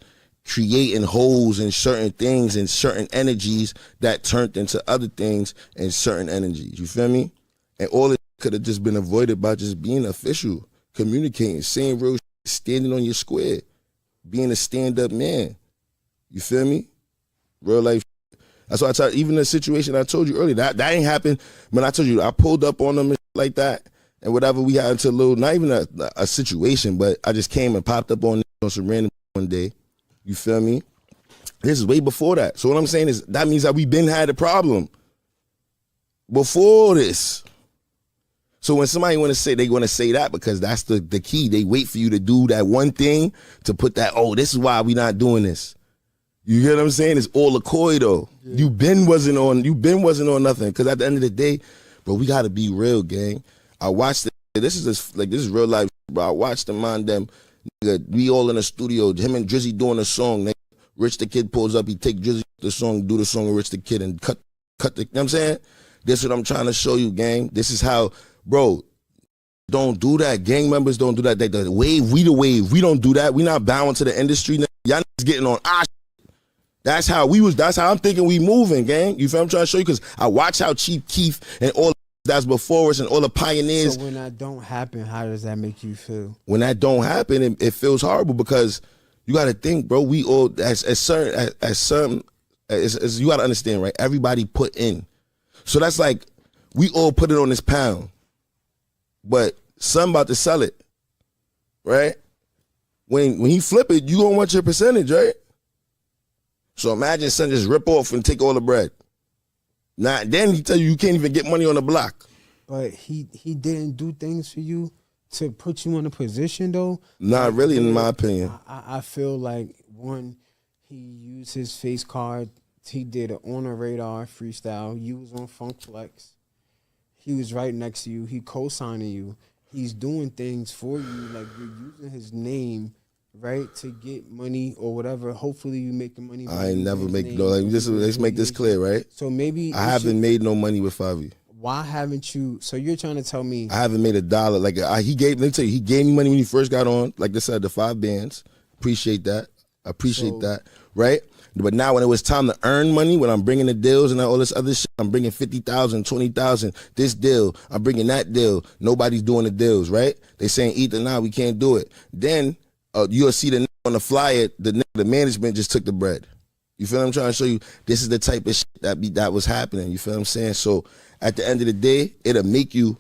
Speaker 1: creating holes in certain things and certain energies that turned into other things and certain energies. You feel me? And all it could have just been avoided by just being official, communicating, saying real shit, standing on your square, being a stand-up man. You feel me? Real life. That's why I tell you, even the situation I told you earlier, that ain't happened. When I told you, I pulled up on them and like that, and whatever, we got into a little, not even a situation, but I just came and popped up on some random one day. You feel me? This is way before that. So what I'm saying is that means that we been had a problem before this. So when somebody want to say, they want to say that because that's the key. They wait for you to do that one thing to put that, oh, this is why we not doing this. You get what I'm saying? It's all a coy though. Yeah. You been wasn't on nothing. Cause at the end of the day, bro, we gotta be real, gang. I watched this is real life, bro. I watched the man them. Nigga, we all in the studio, him and Drizzy doing a song. Nigga. Rich the Kid pulls up, he take Drizzy the song, do the song with Rich the Kid and cut the, you know what I'm saying? This is what I'm trying to show you, gang. This is how, bro, don't do that. Gang members don't do that. They the wave, we the wave. We don't do that. We not bowing to the industry. Nigga. Y'all niggas getting on our shit. That's how I'm thinking we moving, gang. You feel I'm trying to show you? Because I watch how Chief Keef and all that's before us and all the pioneers.
Speaker 3: So when that don't happen, how does that make you feel? When
Speaker 1: that don't happen, it feels horrible because you got to think, bro. We all as you got to understand, right? Everybody put in, so that's like we all put it on this pound, but some about to sell it, right? When he flip it, you gonna want your percentage, right? So imagine son just rip off and take all the bread. Now, then he tell you can't even get money on the block.
Speaker 3: But he didn't do things for you to put you in a position, though?
Speaker 1: Not really, in my opinion.
Speaker 3: I feel like, one, he used his face card. He did an on the radar freestyle. You was on Funk Flex. He was right next to you. He co-signing you. He's doing things for you. Like, you're using his name, right, to get money or whatever. Hopefully you making money.
Speaker 1: I ain't never make no, like, let's make this clear, right?
Speaker 3: So maybe
Speaker 1: I haven't made no money with Fivio.
Speaker 3: Why haven't you? So you're trying to tell me
Speaker 1: I haven't made $1. Like let me tell you, he gave me money when he first got on. Like I said, the 5 bands. Appreciate that. I appreciate that, right? But now when it was time to earn money, when I'm bringing the deals and all this other shit, I'm bringing 50,000, 20,000, this deal, I'm bringing that deal. Nobody's doing the deals, right? They saying either now we can't do it. Then you'll see the on the flyer, the management just took the bread. You feel what I'm trying to show you? This is the type of shit that was happening. You feel what I'm saying? So at the end of the day, it'll make you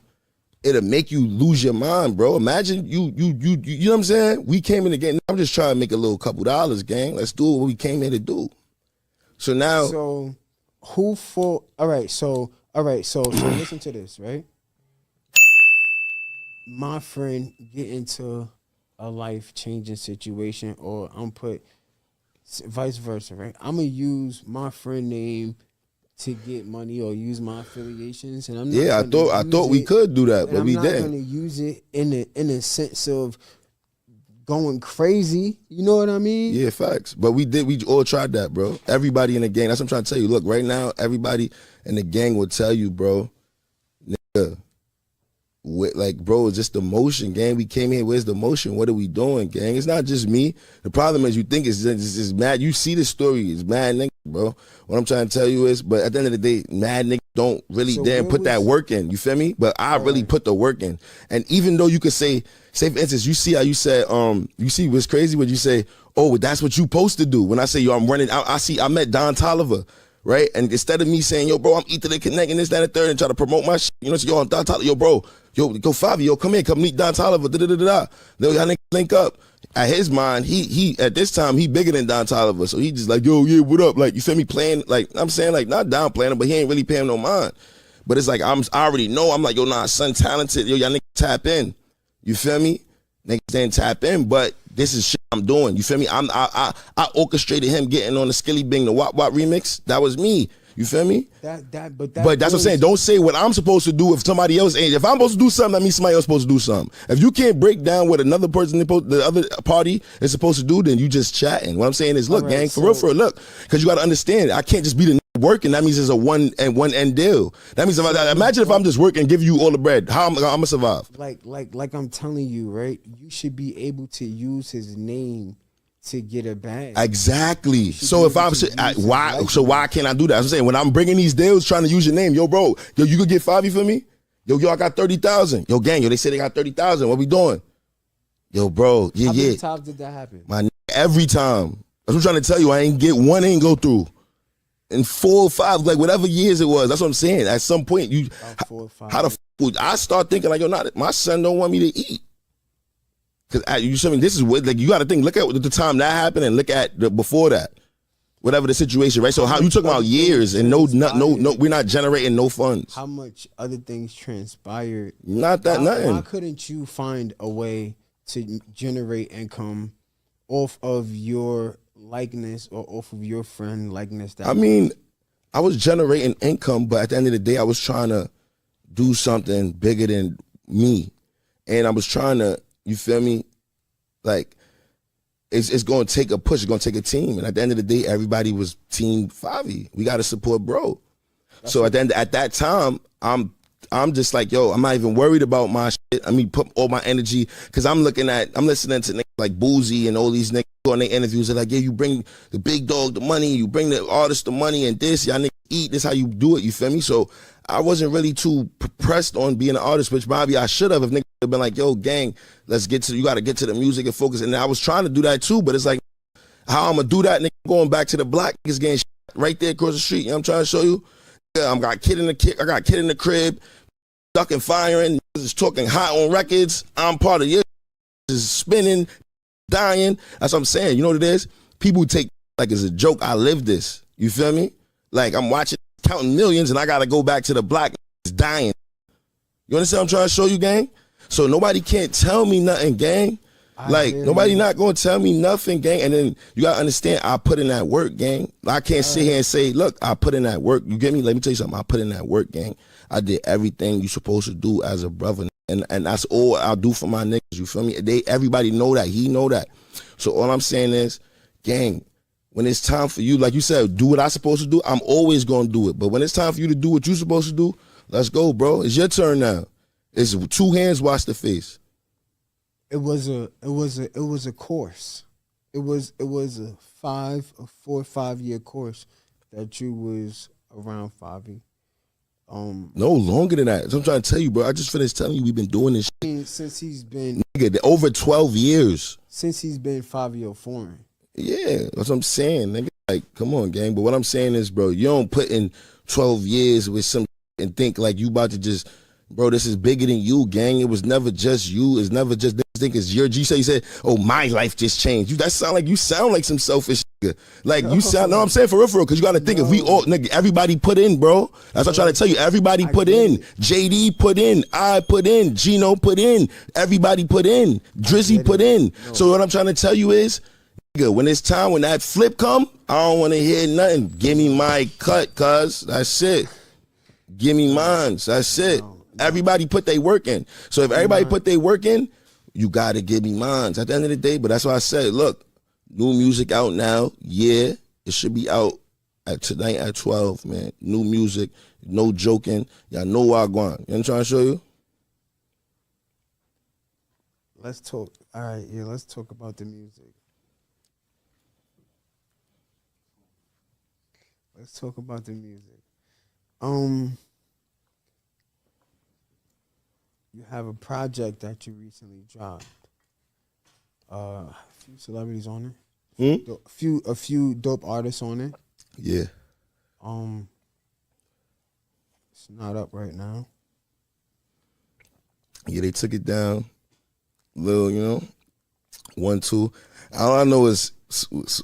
Speaker 1: lose your mind, bro. Imagine you know what I'm saying? We came in the game. I'm just trying to make a little couple dollars, gang. Let's do what we came here to do. So now,
Speaker 3: so listen to this, right? My friend get into a life-changing situation, or I'm put vice versa, right? I'm gonna use my friend name to get money or use my affiliations, and I'm not
Speaker 1: I thought we could do that, but we didn't.
Speaker 3: I'm not gonna use it in a sense of going crazy. You know what I mean?
Speaker 1: Yeah, facts. But we all tried that, bro. Everybody in the gang. That's what I'm trying to tell you. Look, right now, everybody in the gang will tell you, bro, nigga, like, bro, it's just the motion, gang. We came here, where's the motion? What are we doing, gang? It's not just me. The problem is you think it's just mad. You see the story, it's mad nigga, bro. What I'm trying to tell you is, but at the end of the day, mad nigga don't really put that work in. You feel me? But I really put the work in. And even though you could say for instance, you see how you said, you see what's crazy when you say, oh, that's what you supposed to do. When I say, yo, I'm running out, I met Don Tolliver, right? And instead of me saying, yo, bro, I'm eating the connecting this, that, and the third, and try to promote my shit, you know, so, yo, I'm Don Tolliver, yo, bro, yo, go Fivio, yo, come here, come meet Don Tolliver, da-da-da-da-da. Yo, y'all niggas link up. At his mind, he at this time, he bigger than Don Tolliver. So he just like, yo, yeah, what up? Like, you feel me, playing, like, I'm saying, like, not downplaying him, but he ain't really paying no mind. But it's like, I already know, I'm like, yo, nah, son talented, yo, y'all niggas tap in. You feel me? Niggas didn't tap in, but this is shit I'm doing. You feel me? I orchestrated him getting on the Skilly Bing, the Wap Wap remix. That was me. You feel me?
Speaker 3: But
Speaker 1: that's what I'm saying. Don't say what I'm supposed to do if somebody else ain't. If I'm supposed to do something, that means somebody else is supposed to do something. If you can't break down what another person, the other party is supposed to do, then you just chatting. What I'm saying is, look, right, gang, for real, look, because you got to understand, I can't just be the working. That means it's a one end deal. That means imagine if I'm just working and give you all the bread. How I'm gonna survive?
Speaker 3: Like I'm telling you, right? You should be able to use his name to get a bag.
Speaker 1: Exactly. So if why can't I do that? I'm saying when I'm bringing these deals, trying to use your name, yo, bro, yo, you could get Fivio for me? Yo, I got 30,000. Yo, gang, yo, they say they got 30,000. What we doing? Yo, bro, yeah. How many
Speaker 3: times did that happen?
Speaker 1: Every time. That's what I'm trying to tell you. I ain't get one, ain't go through. In 4 or 5, like whatever years it was. That's what I'm saying. At some point, you, 4 or 5 how the f I start thinking like, yo, my son don't want me to eat. Cause you see, this is what, like, you got to think. Look at the time that happened and look at before that, whatever the situation, right? So how you talking about years and no, we're not generating no funds.
Speaker 3: How much other things transpired?
Speaker 1: Nothing.
Speaker 3: Why couldn't you find a way to generate income off of your likeness or off of your friend likeness?
Speaker 1: I mean, I was generating income, but at the end of the day, I was trying to do something bigger than me, and I was trying to. You feel me? Like, it's going to take a push. It's going to take a team. And at the end of the day, everybody was Team Fivio. We got to support bro. So at that time, I'm just like, yo, I'm not even worried about my shit. I mean, put all my energy, because I'm listening to niggas like Boozy and all these niggas on their interviews. They're like, yeah, you bring the big dog the money, you bring the artist the money, and this, y'all niggas eat. This how you do it, you feel me? So I wasn't really too pressed on being an artist, which probably I should have if niggas have been like, yo, gang, you got to get to the music and focus. And I was trying to do that too, but it's like, how I'm going to do that, nigga, going back to the block, niggas getting right there across the street. You know what I'm trying to show you? Yeah, I got a kid in the crib, ducking, firing, is talking hot on records. I'm part of your is spinning, dying. That's what I'm saying. You know what it is? People take like it's a joke. I live this. You feel me? Like I'm watching, counting millions, and I got to go back to the block, dying. You understand what I'm trying to show you, gang? So nobody can't tell me nothing, gang. Nobody not gonna tell me nothing, gang. And then you gotta understand, I put in that work, gang. I can't sit here and say, look, I put in that work. You get me? Let me tell you something. I put in that work, gang. I did everything you supposed to do as a brother, and that's all I'll do for my niggas. You feel me? Everybody know that. He know that. So all I'm saying is, gang, when it's time for you, like you said, do what I supposed to do, I'm always gonna do it. But when it's time for you to do what you supposed to do, let's go, bro. It's your turn now. It's 2 hands wash the face.
Speaker 3: It was a course. It was a 4 or 5 year course that you was around Fivio.
Speaker 1: No, longer than that. That's what I'm trying to tell you, bro. I just finished telling you we've been doing this shit.
Speaker 3: Since he's been
Speaker 1: nigga, over 12 years.
Speaker 3: Since he's been Fivio Foreign.
Speaker 1: Yeah, that's what I'm saying, nigga. Like, come on, gang. But what I'm saying is, bro, you don't put in 12 years with some and think like you about to just, bro, this is bigger than you, gang. It was never just you. It's never just, think it's your G. You said, oh, my life just changed. You sound like some selfish nigga. Like, you sound, no, I'm saying for real, because you got to think, if we all, nigga, everybody put in, bro. That's what I'm trying to tell you. Everybody put in. JD put in. I put in. Gino put in. Everybody put in. Drizzy put in. So what I'm trying to tell you is, nigga, when it's time, when that flip come, I don't want to hear nothing. Give me my cut, cuz. That's it. Give me mine. That's it. Everybody put their work in. So if everybody put their work in, you got to give me mine at the end of the day. But that's why I said, look, new music out now. Yeah, it should be out tonight at 12, man. New music, no joking. Y'all know where I'm going. You know what I'm trying to show you?
Speaker 3: Let's talk. All right, yeah, let's talk about the music. Let's talk about the music. You have a project that you recently dropped. A few celebrities on it. A few dope artists on it.
Speaker 1: Yeah.
Speaker 3: It's not up right now.
Speaker 1: Yeah, they took it down. Little, 1, 2. All I know is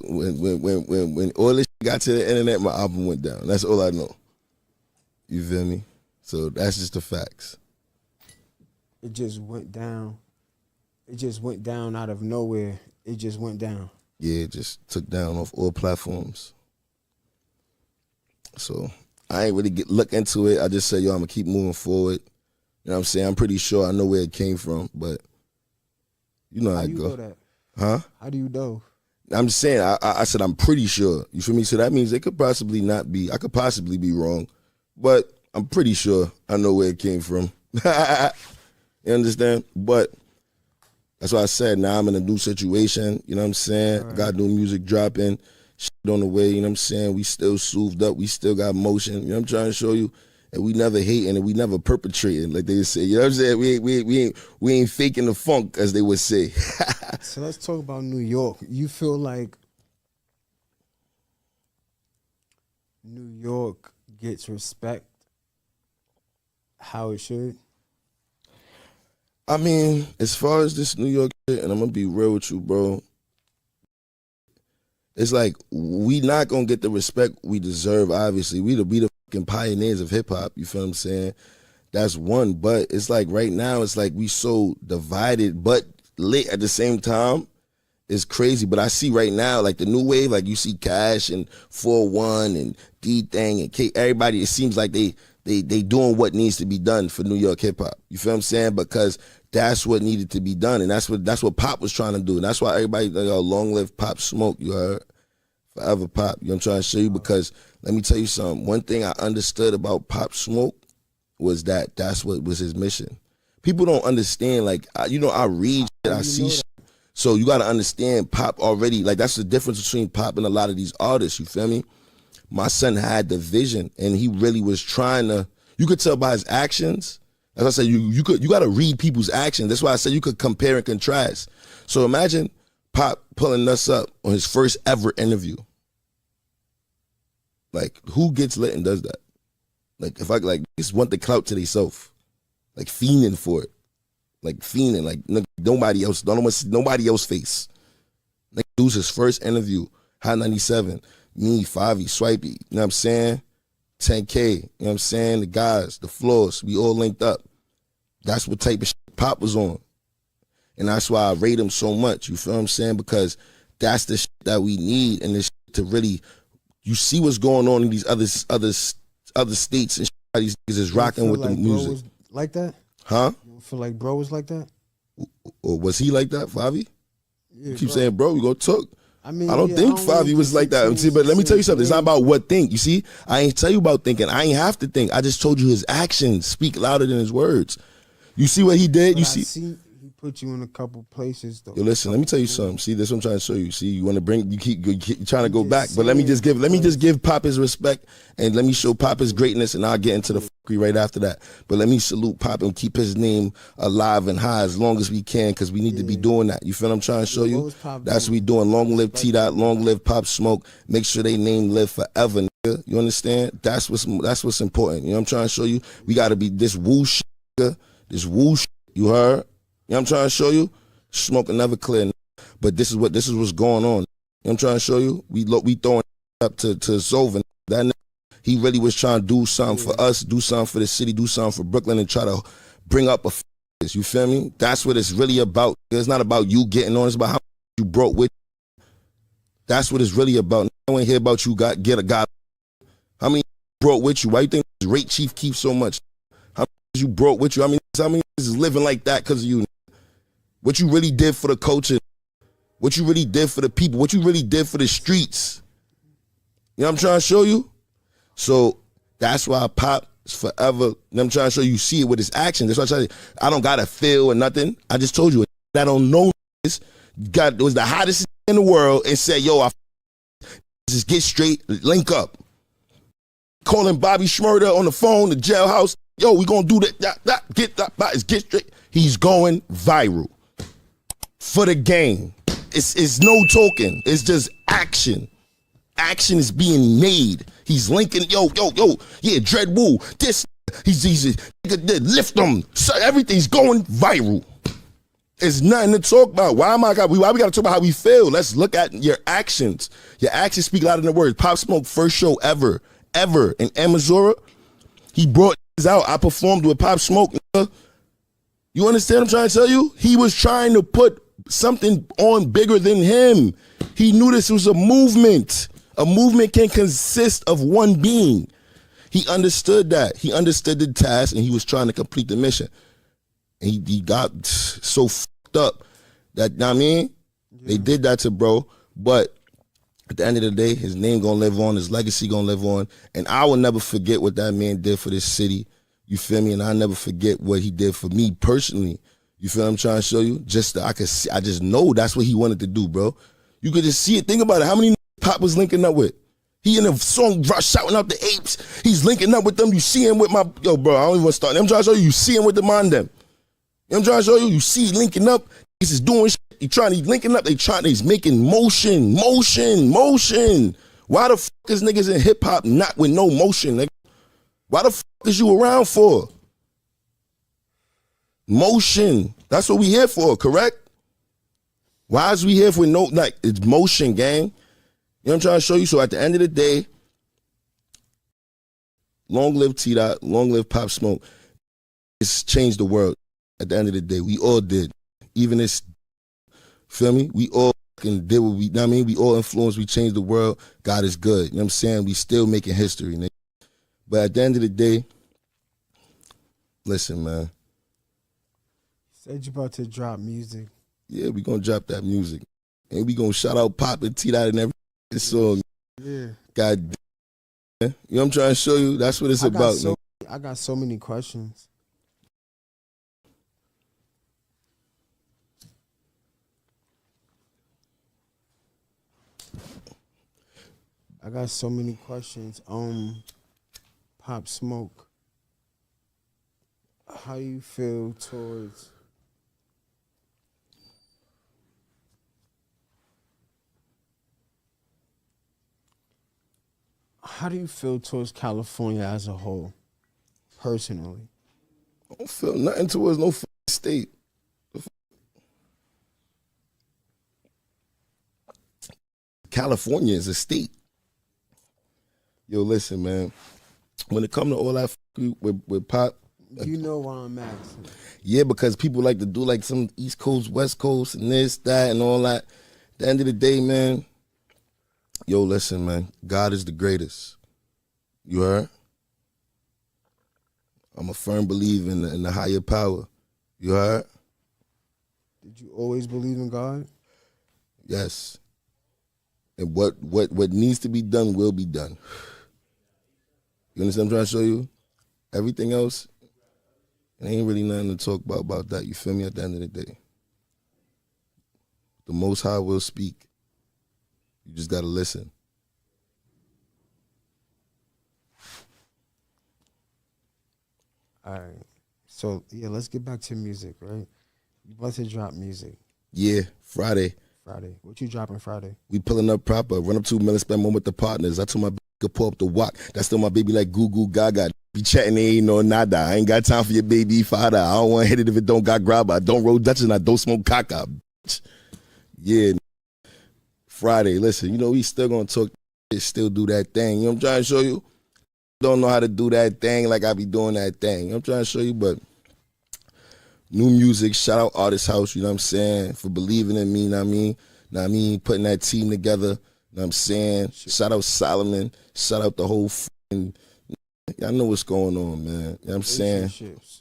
Speaker 1: when all this shit got to the internet, my album went down. That's all I know. You feel me? So that's just the facts.
Speaker 3: It just went down. It just went down out of nowhere. It just went down.
Speaker 1: Yeah, it just took down off all platforms. So I ain't really look into it. I just said, yo, I'm going to keep moving forward. You know what I'm saying? I'm pretty sure I know where it came from, but you know how it go.
Speaker 3: Know that?
Speaker 1: Huh?
Speaker 3: How do you know?
Speaker 1: I'm just saying, I said I'm pretty sure. You feel me? So that means it could possibly not be. I could possibly be wrong, but I'm pretty sure I know where it came from. You understand? But that's why I said now I'm in a new situation. You know what I'm saying? Right. I got new music dropping, shit on the way. You know what I'm saying? We still soothed up. We still got motion. You know what I'm trying to show you? And we never hating and we never perpetrating, like they say. You know what I'm saying? We ain't faking the funk, as they would say.
Speaker 3: So let's talk about New York. You feel like New York gets respect how it should?
Speaker 1: I mean, as far as this New York shit, and I'm gonna be real with you, bro, it's like we not gonna get the respect we deserve, obviously. We the fucking pioneers of hip hop, you feel what I'm saying? That's one, but it's like right now, it's like we so divided, but lit at the same time. It's crazy, but I see right now, like the new wave, like you see Cash and 4-1 and D-Thing and K, everybody, it seems like they doing what needs to be done for New York hip hop. You feel what I'm saying? Because that's what needed to be done, and that's what Pop was trying to do. And that's why everybody, long live Pop Smoke, you heard? Forever Pop. You know what I'm trying to show you? Because let me tell you something. One thing I understood about Pop Smoke was that's what was his mission. People don't understand, like, I read shit, I see shit. So you got to understand Pop already, like that's the difference between Pop and a lot of these artists, you feel me? My son had the vision and he really was trying to, you could tell by his actions. As I said, you got to read people's actions. That's why I said you could compare and contrast. So imagine Pop pulling us up on his first ever interview. Like, who gets lit and does that? Like, if I just want the clout to themselves, like fiending for it. Like fiending, like nobody else, don't want to see nobody else face. Like, dude's his first interview, Hot 97, me, Fivio, Swipey, you know what I'm saying? 10K, you know what I'm saying? The guys, the floors, we all linked up. That's what type of shit Pop was on. And that's why I rate him so much, you feel what I'm saying? Because that's the shit that we need, and this shit to really, you see what's going on in these other states and shit, how these niggas is rocking with
Speaker 3: like
Speaker 1: the music.
Speaker 3: Bro was like that?
Speaker 1: Huh?
Speaker 3: You don't feel like bro was like that?
Speaker 1: Or was he like that, Fivio?
Speaker 3: Yeah,
Speaker 1: You keep
Speaker 3: bro.
Speaker 1: saying, bro, we gonna talk.
Speaker 3: I mean,
Speaker 1: I don't think Fivio was like that. See, but let me tell you something. It's not about what think. You see, I ain't tell you about thinking. I ain't have to think. I just told you his actions speak louder than his words. You see what he did?
Speaker 3: But
Speaker 1: You
Speaker 3: I
Speaker 1: see?
Speaker 3: he put you in a couple places though.
Speaker 1: Yo, listen. Let me tell you something. See, that's what I'm trying to show you. See, you want to bring. You keep trying to go back, but let me just give Pop his respect, and let me show Pop his greatness, and I'll get into the fuckery right after that. But let me salute Pop and keep his name alive and high as long as we can, because we need to be doing that. You feel what I'm trying to show you? That's what we doing. Long live T-Dot. Long live Pop Smoke. Make sure they name live forever. Nigga. You understand? That's what's important. You know what I'm trying to show you? We got to be this woo shit. Nigga. This woo shit. You heard? You know what I'm trying to show you? Smoke will never clear. But this is what's going on. You know what I'm trying to show you? We throwing up to Zovin. That nigga, he really was trying to do something for us, do something for the city, do something for Brooklyn, and try to bring up this. You feel me? That's what it's really about. It's not about you getting on. It's about how much you broke with. That's what it's really about. I want to hear about you get a guy. How many broke with you? Why you think this rate chief keeps so much? How many you broke with you? How many is living like that because of you? What you really did for the culture, what you really did for the people, what you really did for the streets. You know what I'm trying to show you? So that's why Pop is forever. You know what I'm trying to show you, see it with his actions. That's why I try to, I don't got to feel or nothing. I just told you, I don't know this. Was the hottest in the world and said, yo, just get straight, link up. Calling Bobby Shmurda on the phone, the jailhouse. Yo, we gonna do get straight. He's going viral. For the game. it's no talking. It's just action. Action is being made. He's linking, yeah, Dread Woo. This, he's lift them. So everything's going viral. It's nothing to talk about. Why we gotta talk about how we feel? Let's look at your actions. Your actions speak louder than words. Pop Smoke first show ever in Amazura. He brought this out. I performed with Pop Smoke. You understand what I'm trying to tell you? He was trying to put something on bigger than him. He knew this was a movement. A movement can consist of one being. He understood that. He understood the task, and he was trying to complete the mission. And he got so fucked up that, I mean, they did that to bro. But at the end of the day, his name gonna live on, his legacy gonna live on, and I will never forget what that man did for this city. You feel me? And I never forget what he did for me personally. You feel what I'm trying to show you? Just that I just know that's what he wanted to do, bro. You could just see it. Think about it. How many Pop was linking up with? He in a song shouting out the apes. He's linking up with them. You see him with my bro. I don't even want to start. I'm trying to show you. You see him with the man them. I'm trying to show you. You see linking up. He's just doing shit. He's linking up. He's making motion. Why the fuck is niggas in hip hop not with no motion? Nigga? Why the fuck is you around for? Motion. That's what we here for, correct? Why is we here for no, like, it's motion, gang? You know what I'm trying to show you? So at the end of the day, long live T-Dot, long live Pop Smoke. It's changed the world at the end of the day. We all did. Even this, feel me? We all did what we, you know what I mean? We all influenced, we changed the world. God is good. You know what I'm saying? We still making history, nigga. But at the end of the day, listen, man.
Speaker 3: Said you about to drop music.
Speaker 1: Yeah, we gonna drop that music. And we gonna shout out Pop and T-Dot and every song.
Speaker 3: Yeah.
Speaker 1: God damn. You know what I'm trying to show you? That's what it's about.
Speaker 3: I got so many questions. Pop Smoke, how you feel towards California as a whole, personally?
Speaker 1: I don't feel nothing towards no state. California is a state. Yo, listen, man. When it comes to all that with Pop,
Speaker 3: you know why I'm asking.
Speaker 1: Yeah, because people like to do like some East Coast, West Coast, and this, that, and all that. At the end of the day, man, yo, listen, man. God is the greatest. You heard? I'm a firm believer in the higher power. You heard?
Speaker 3: Did you always believe in God?
Speaker 1: Yes. And what needs to be done will be done. You understand what I'm trying to show you? Everything else, it ain't really nothing to talk about that. You feel me? At the end of the day, the Most High will speak. You just gotta listen.
Speaker 3: All right. So yeah, let's get back to music, right? You about to drop music?
Speaker 1: Yeah, Friday.
Speaker 3: What you dropping Friday?
Speaker 1: We pulling up proper. Run up 2 million, spend more with the partners. I told my could pull up the Waka. That's still my baby like goo goo gaga. Be chatting, they ain't no nada. I ain't got time for your baby father. I don't want to hit it if it don't got grabber. I don't roll Dutch and I don't smoke caca. Yeah. Friday, listen, you know, we still gonna talk, still do that thing. You know what I'm trying to show you? Don't know how to do that thing like I be doing that thing. You know what I'm trying to show you? But new music, shout out Artist House, you know what I'm saying, for believing in me, you know what I mean? Putting that team together. You know what I'm saying? Shout out Solomon. Shout out the whole f***ing... Y'all know what's going on, man. You know what I'm saying?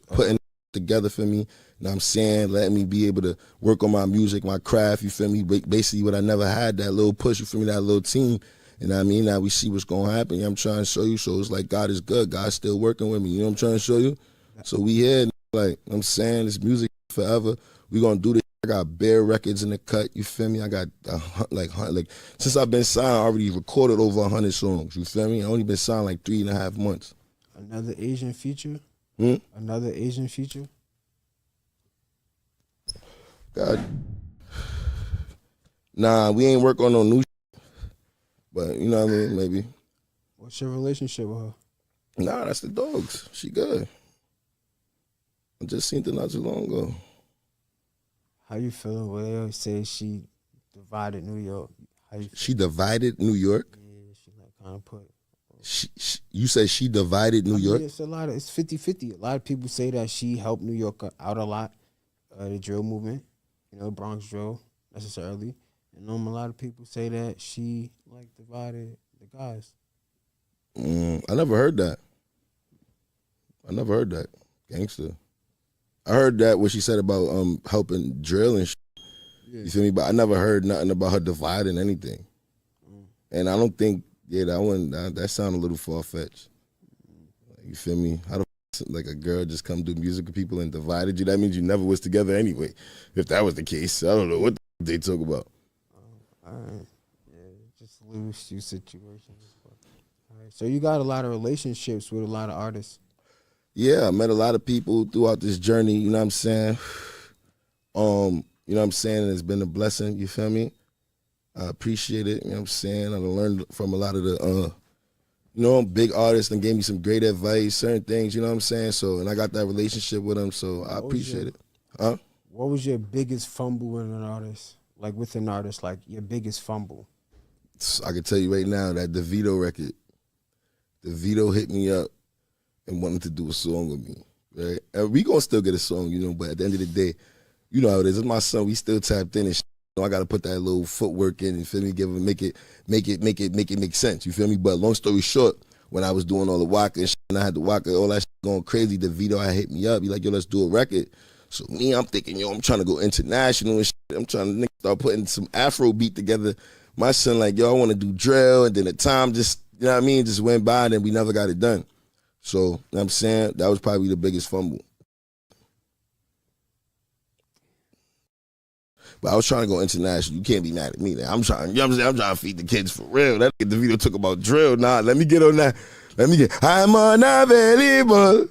Speaker 1: Putting together for me. You know what I'm saying? Letting me be able to work on my music, my craft, you feel me? Basically what I never had, that little push, you feel me? That little team. You know what I mean? Now we see what's going to happen. You know what I'm trying to show you? So it's like God is good. God's still working with me. You know what I'm trying to show you? So we here, like, you know what I'm saying? This music forever. We going to do this. I got bare records in the cut, you feel me? I got like since I've been signed, I already recorded over 100 songs, you feel me? I only been signed like 3.5 months.
Speaker 3: Another Asian feature? Another Asian feature?
Speaker 1: God, Nah, we ain't work on no new but you know what I mean, maybe.
Speaker 3: What's your relationship with her?
Speaker 1: Nah, that's the dogs. She good. I just seen her not too long ago.
Speaker 3: How you feeling? Well, they always say she divided New York. How you feel?
Speaker 1: She divided New York?
Speaker 3: Yeah, she like kind of put.
Speaker 1: You said she divided New York?
Speaker 3: It's 50-50. A lot of people say that she helped New York out a lot, the drill movement, Bronx drill necessarily. And a lot of people say that she like divided the guys.
Speaker 1: I never heard that. Gangster. I heard that what she said about helping drill and shit. Yeah. You feel me? But I never heard nothing about her dividing anything. And I don't think, that sounded a little far-fetched. You feel me? How the like a girl just come do music with people and divided you? That means you never was together anyway. If that was the case, I don't know what they talk about.
Speaker 3: All right. Yeah, just lose you situations. All right. So you got a lot of relationships with a lot of artists.
Speaker 1: Yeah, I met a lot of people throughout this journey, you know what I'm saying? You know what I'm saying? It's been a blessing, you feel me? I appreciate it, you know what I'm saying? I learned from a lot of the, big artists and gave me some great advice, certain things, you know what I'm saying? So, and I got that relationship with them, so I appreciate it. Huh?
Speaker 3: What was your biggest fumble with an artist? Like with an artist, like your biggest fumble?
Speaker 1: I can tell you right now, that Davido record, Davido hit me up and wanted to do a song with me, right? And we gonna still get a song, but at the end of the day, you know how it is. It's my son, we still tapped in and shit. I gotta put that little footwork in, you feel me? Make it make sense, you feel me? But long story short, when I was doing all the Waka and shit, and I had the Waka, all that shit going crazy, Davido had hit me up. He like, yo, let's do a record. So me, I'm thinking, I'm trying to go international and shit. I'm trying to start putting some Afro beat together. My son like, yo, I want to do drill, and then the time just, you know what I mean, just went by, and then we never got it done. So, you know what I'm saying? That was probably the biggest fumble. But I was trying to go international. You can't be mad at me. Now. I'm trying to feed the kids for real. That nigga Davido took about drill. Nah, let me get on that. I'm unavailable.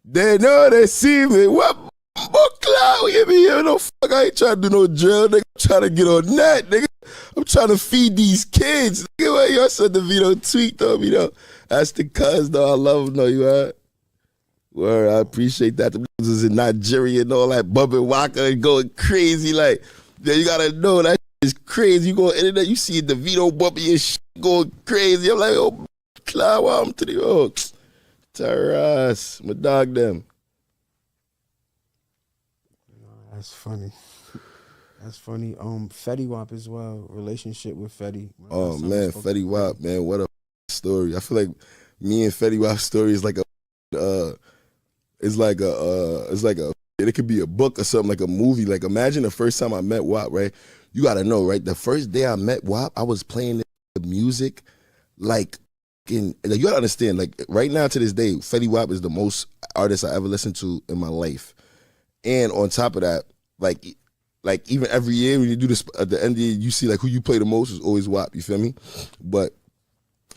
Speaker 1: They know they see me. What cloud you be here? No fuck, I ain't trying to do no drill, nigga. I'm trying to get on that, nigga. I'm trying to feed these kids. Nigga, what your son Davido tweet on me though. That's the cuz though. I love him though, you heard? Word, I appreciate that. The niggas is in Nigeria and all that, bumping Waka and going crazy. Like, yeah, you gotta know that is crazy. You go on the internet, you see Davido bumping your shit going crazy. I'm like, oh, Cloud, I'm to the Taras, my dog them.
Speaker 3: That's funny. That's funny. Fetty Wap as well. Relationship with Fetty.
Speaker 1: Oh man, Fetty Wap, man, what a story. I feel like me and Fetty Wap's story is like it could be a book or something, like a movie. Like imagine the first time I met Wap, right? You gotta know, right? The first day I met Wap, I was playing the music like you gotta understand, like right now to this day, Fetty Wap is the most artist I ever listened to in my life. And on top of that, like even every year when you do this at the end of the year, you see like who you play the most is always Wap, you feel me? But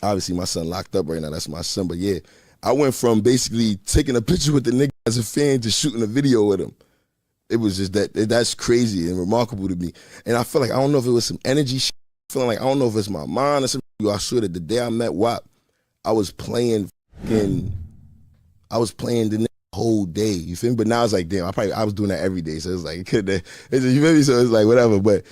Speaker 1: obviously my son locked up right now, that's my son. But yeah, I went from basically taking a picture with the nigga as a fan to shooting a video with him. It was just that's crazy and remarkable to me. And I feel like, I don't know if it was some energy shit, feeling like, I don't know if it's my mind or something. I swear that the day I met Wap, I was playing the nigga whole day, you feel me? But now it's like, damn, I was doing that every day, so it's like, you feel me? So it's like, whatever. But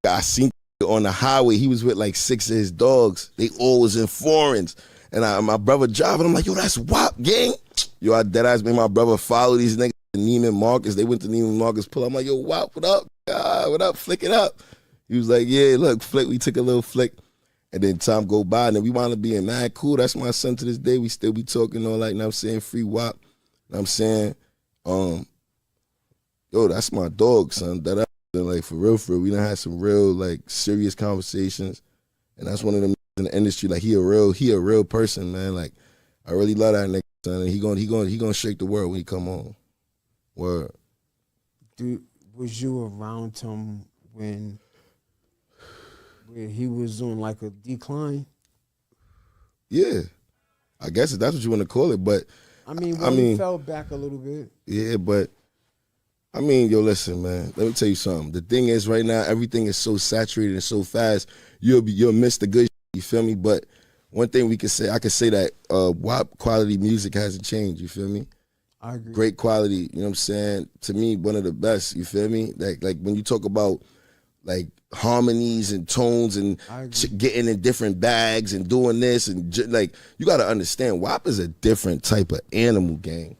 Speaker 1: I seen on the highway, he was with like 6 of his dogs. They all was in foreigns. And my brother driving, I'm like, yo, that's Wap, gang. Yo, I deadass made my brother follow these niggas to Neiman Marcus. They went to Neiman Marcus pull. I'm like, yo, Wap, what up? What up? Flick it up. He was like, yeah, look, flick. We took a little flick. And then time go by, and then we wound up being mad cool. That's my son to this day. We still be talking all like, you know what I'm saying, free Wap. You know what I'm saying? Yo, that's my dog, son. That like for real, we done had some real, like, serious conversations. And that's one of them in the industry. Like, he a real person, man. Like, I really love that nigga, son. And he gonna shake the world when he come on. Word.
Speaker 3: Dude, was you around him when he was on like a decline?
Speaker 1: Yeah. I guess if that's what you want to call it, but
Speaker 3: he fell back a little bit.
Speaker 1: Yeah, but I mean, yo, listen, man. Let me tell you something. The thing is, right now, everything is so saturated and so fast. You'll miss the good. You feel me? But one thing we can say, I can say that WAP quality music hasn't changed. You feel me?
Speaker 3: I agree.
Speaker 1: Great quality. You know what I'm saying? To me, one of the best. You feel me? Like when you talk about like harmonies and tones and getting in different bags and doing this and like you got to understand, WAP is a different type of animal, gang.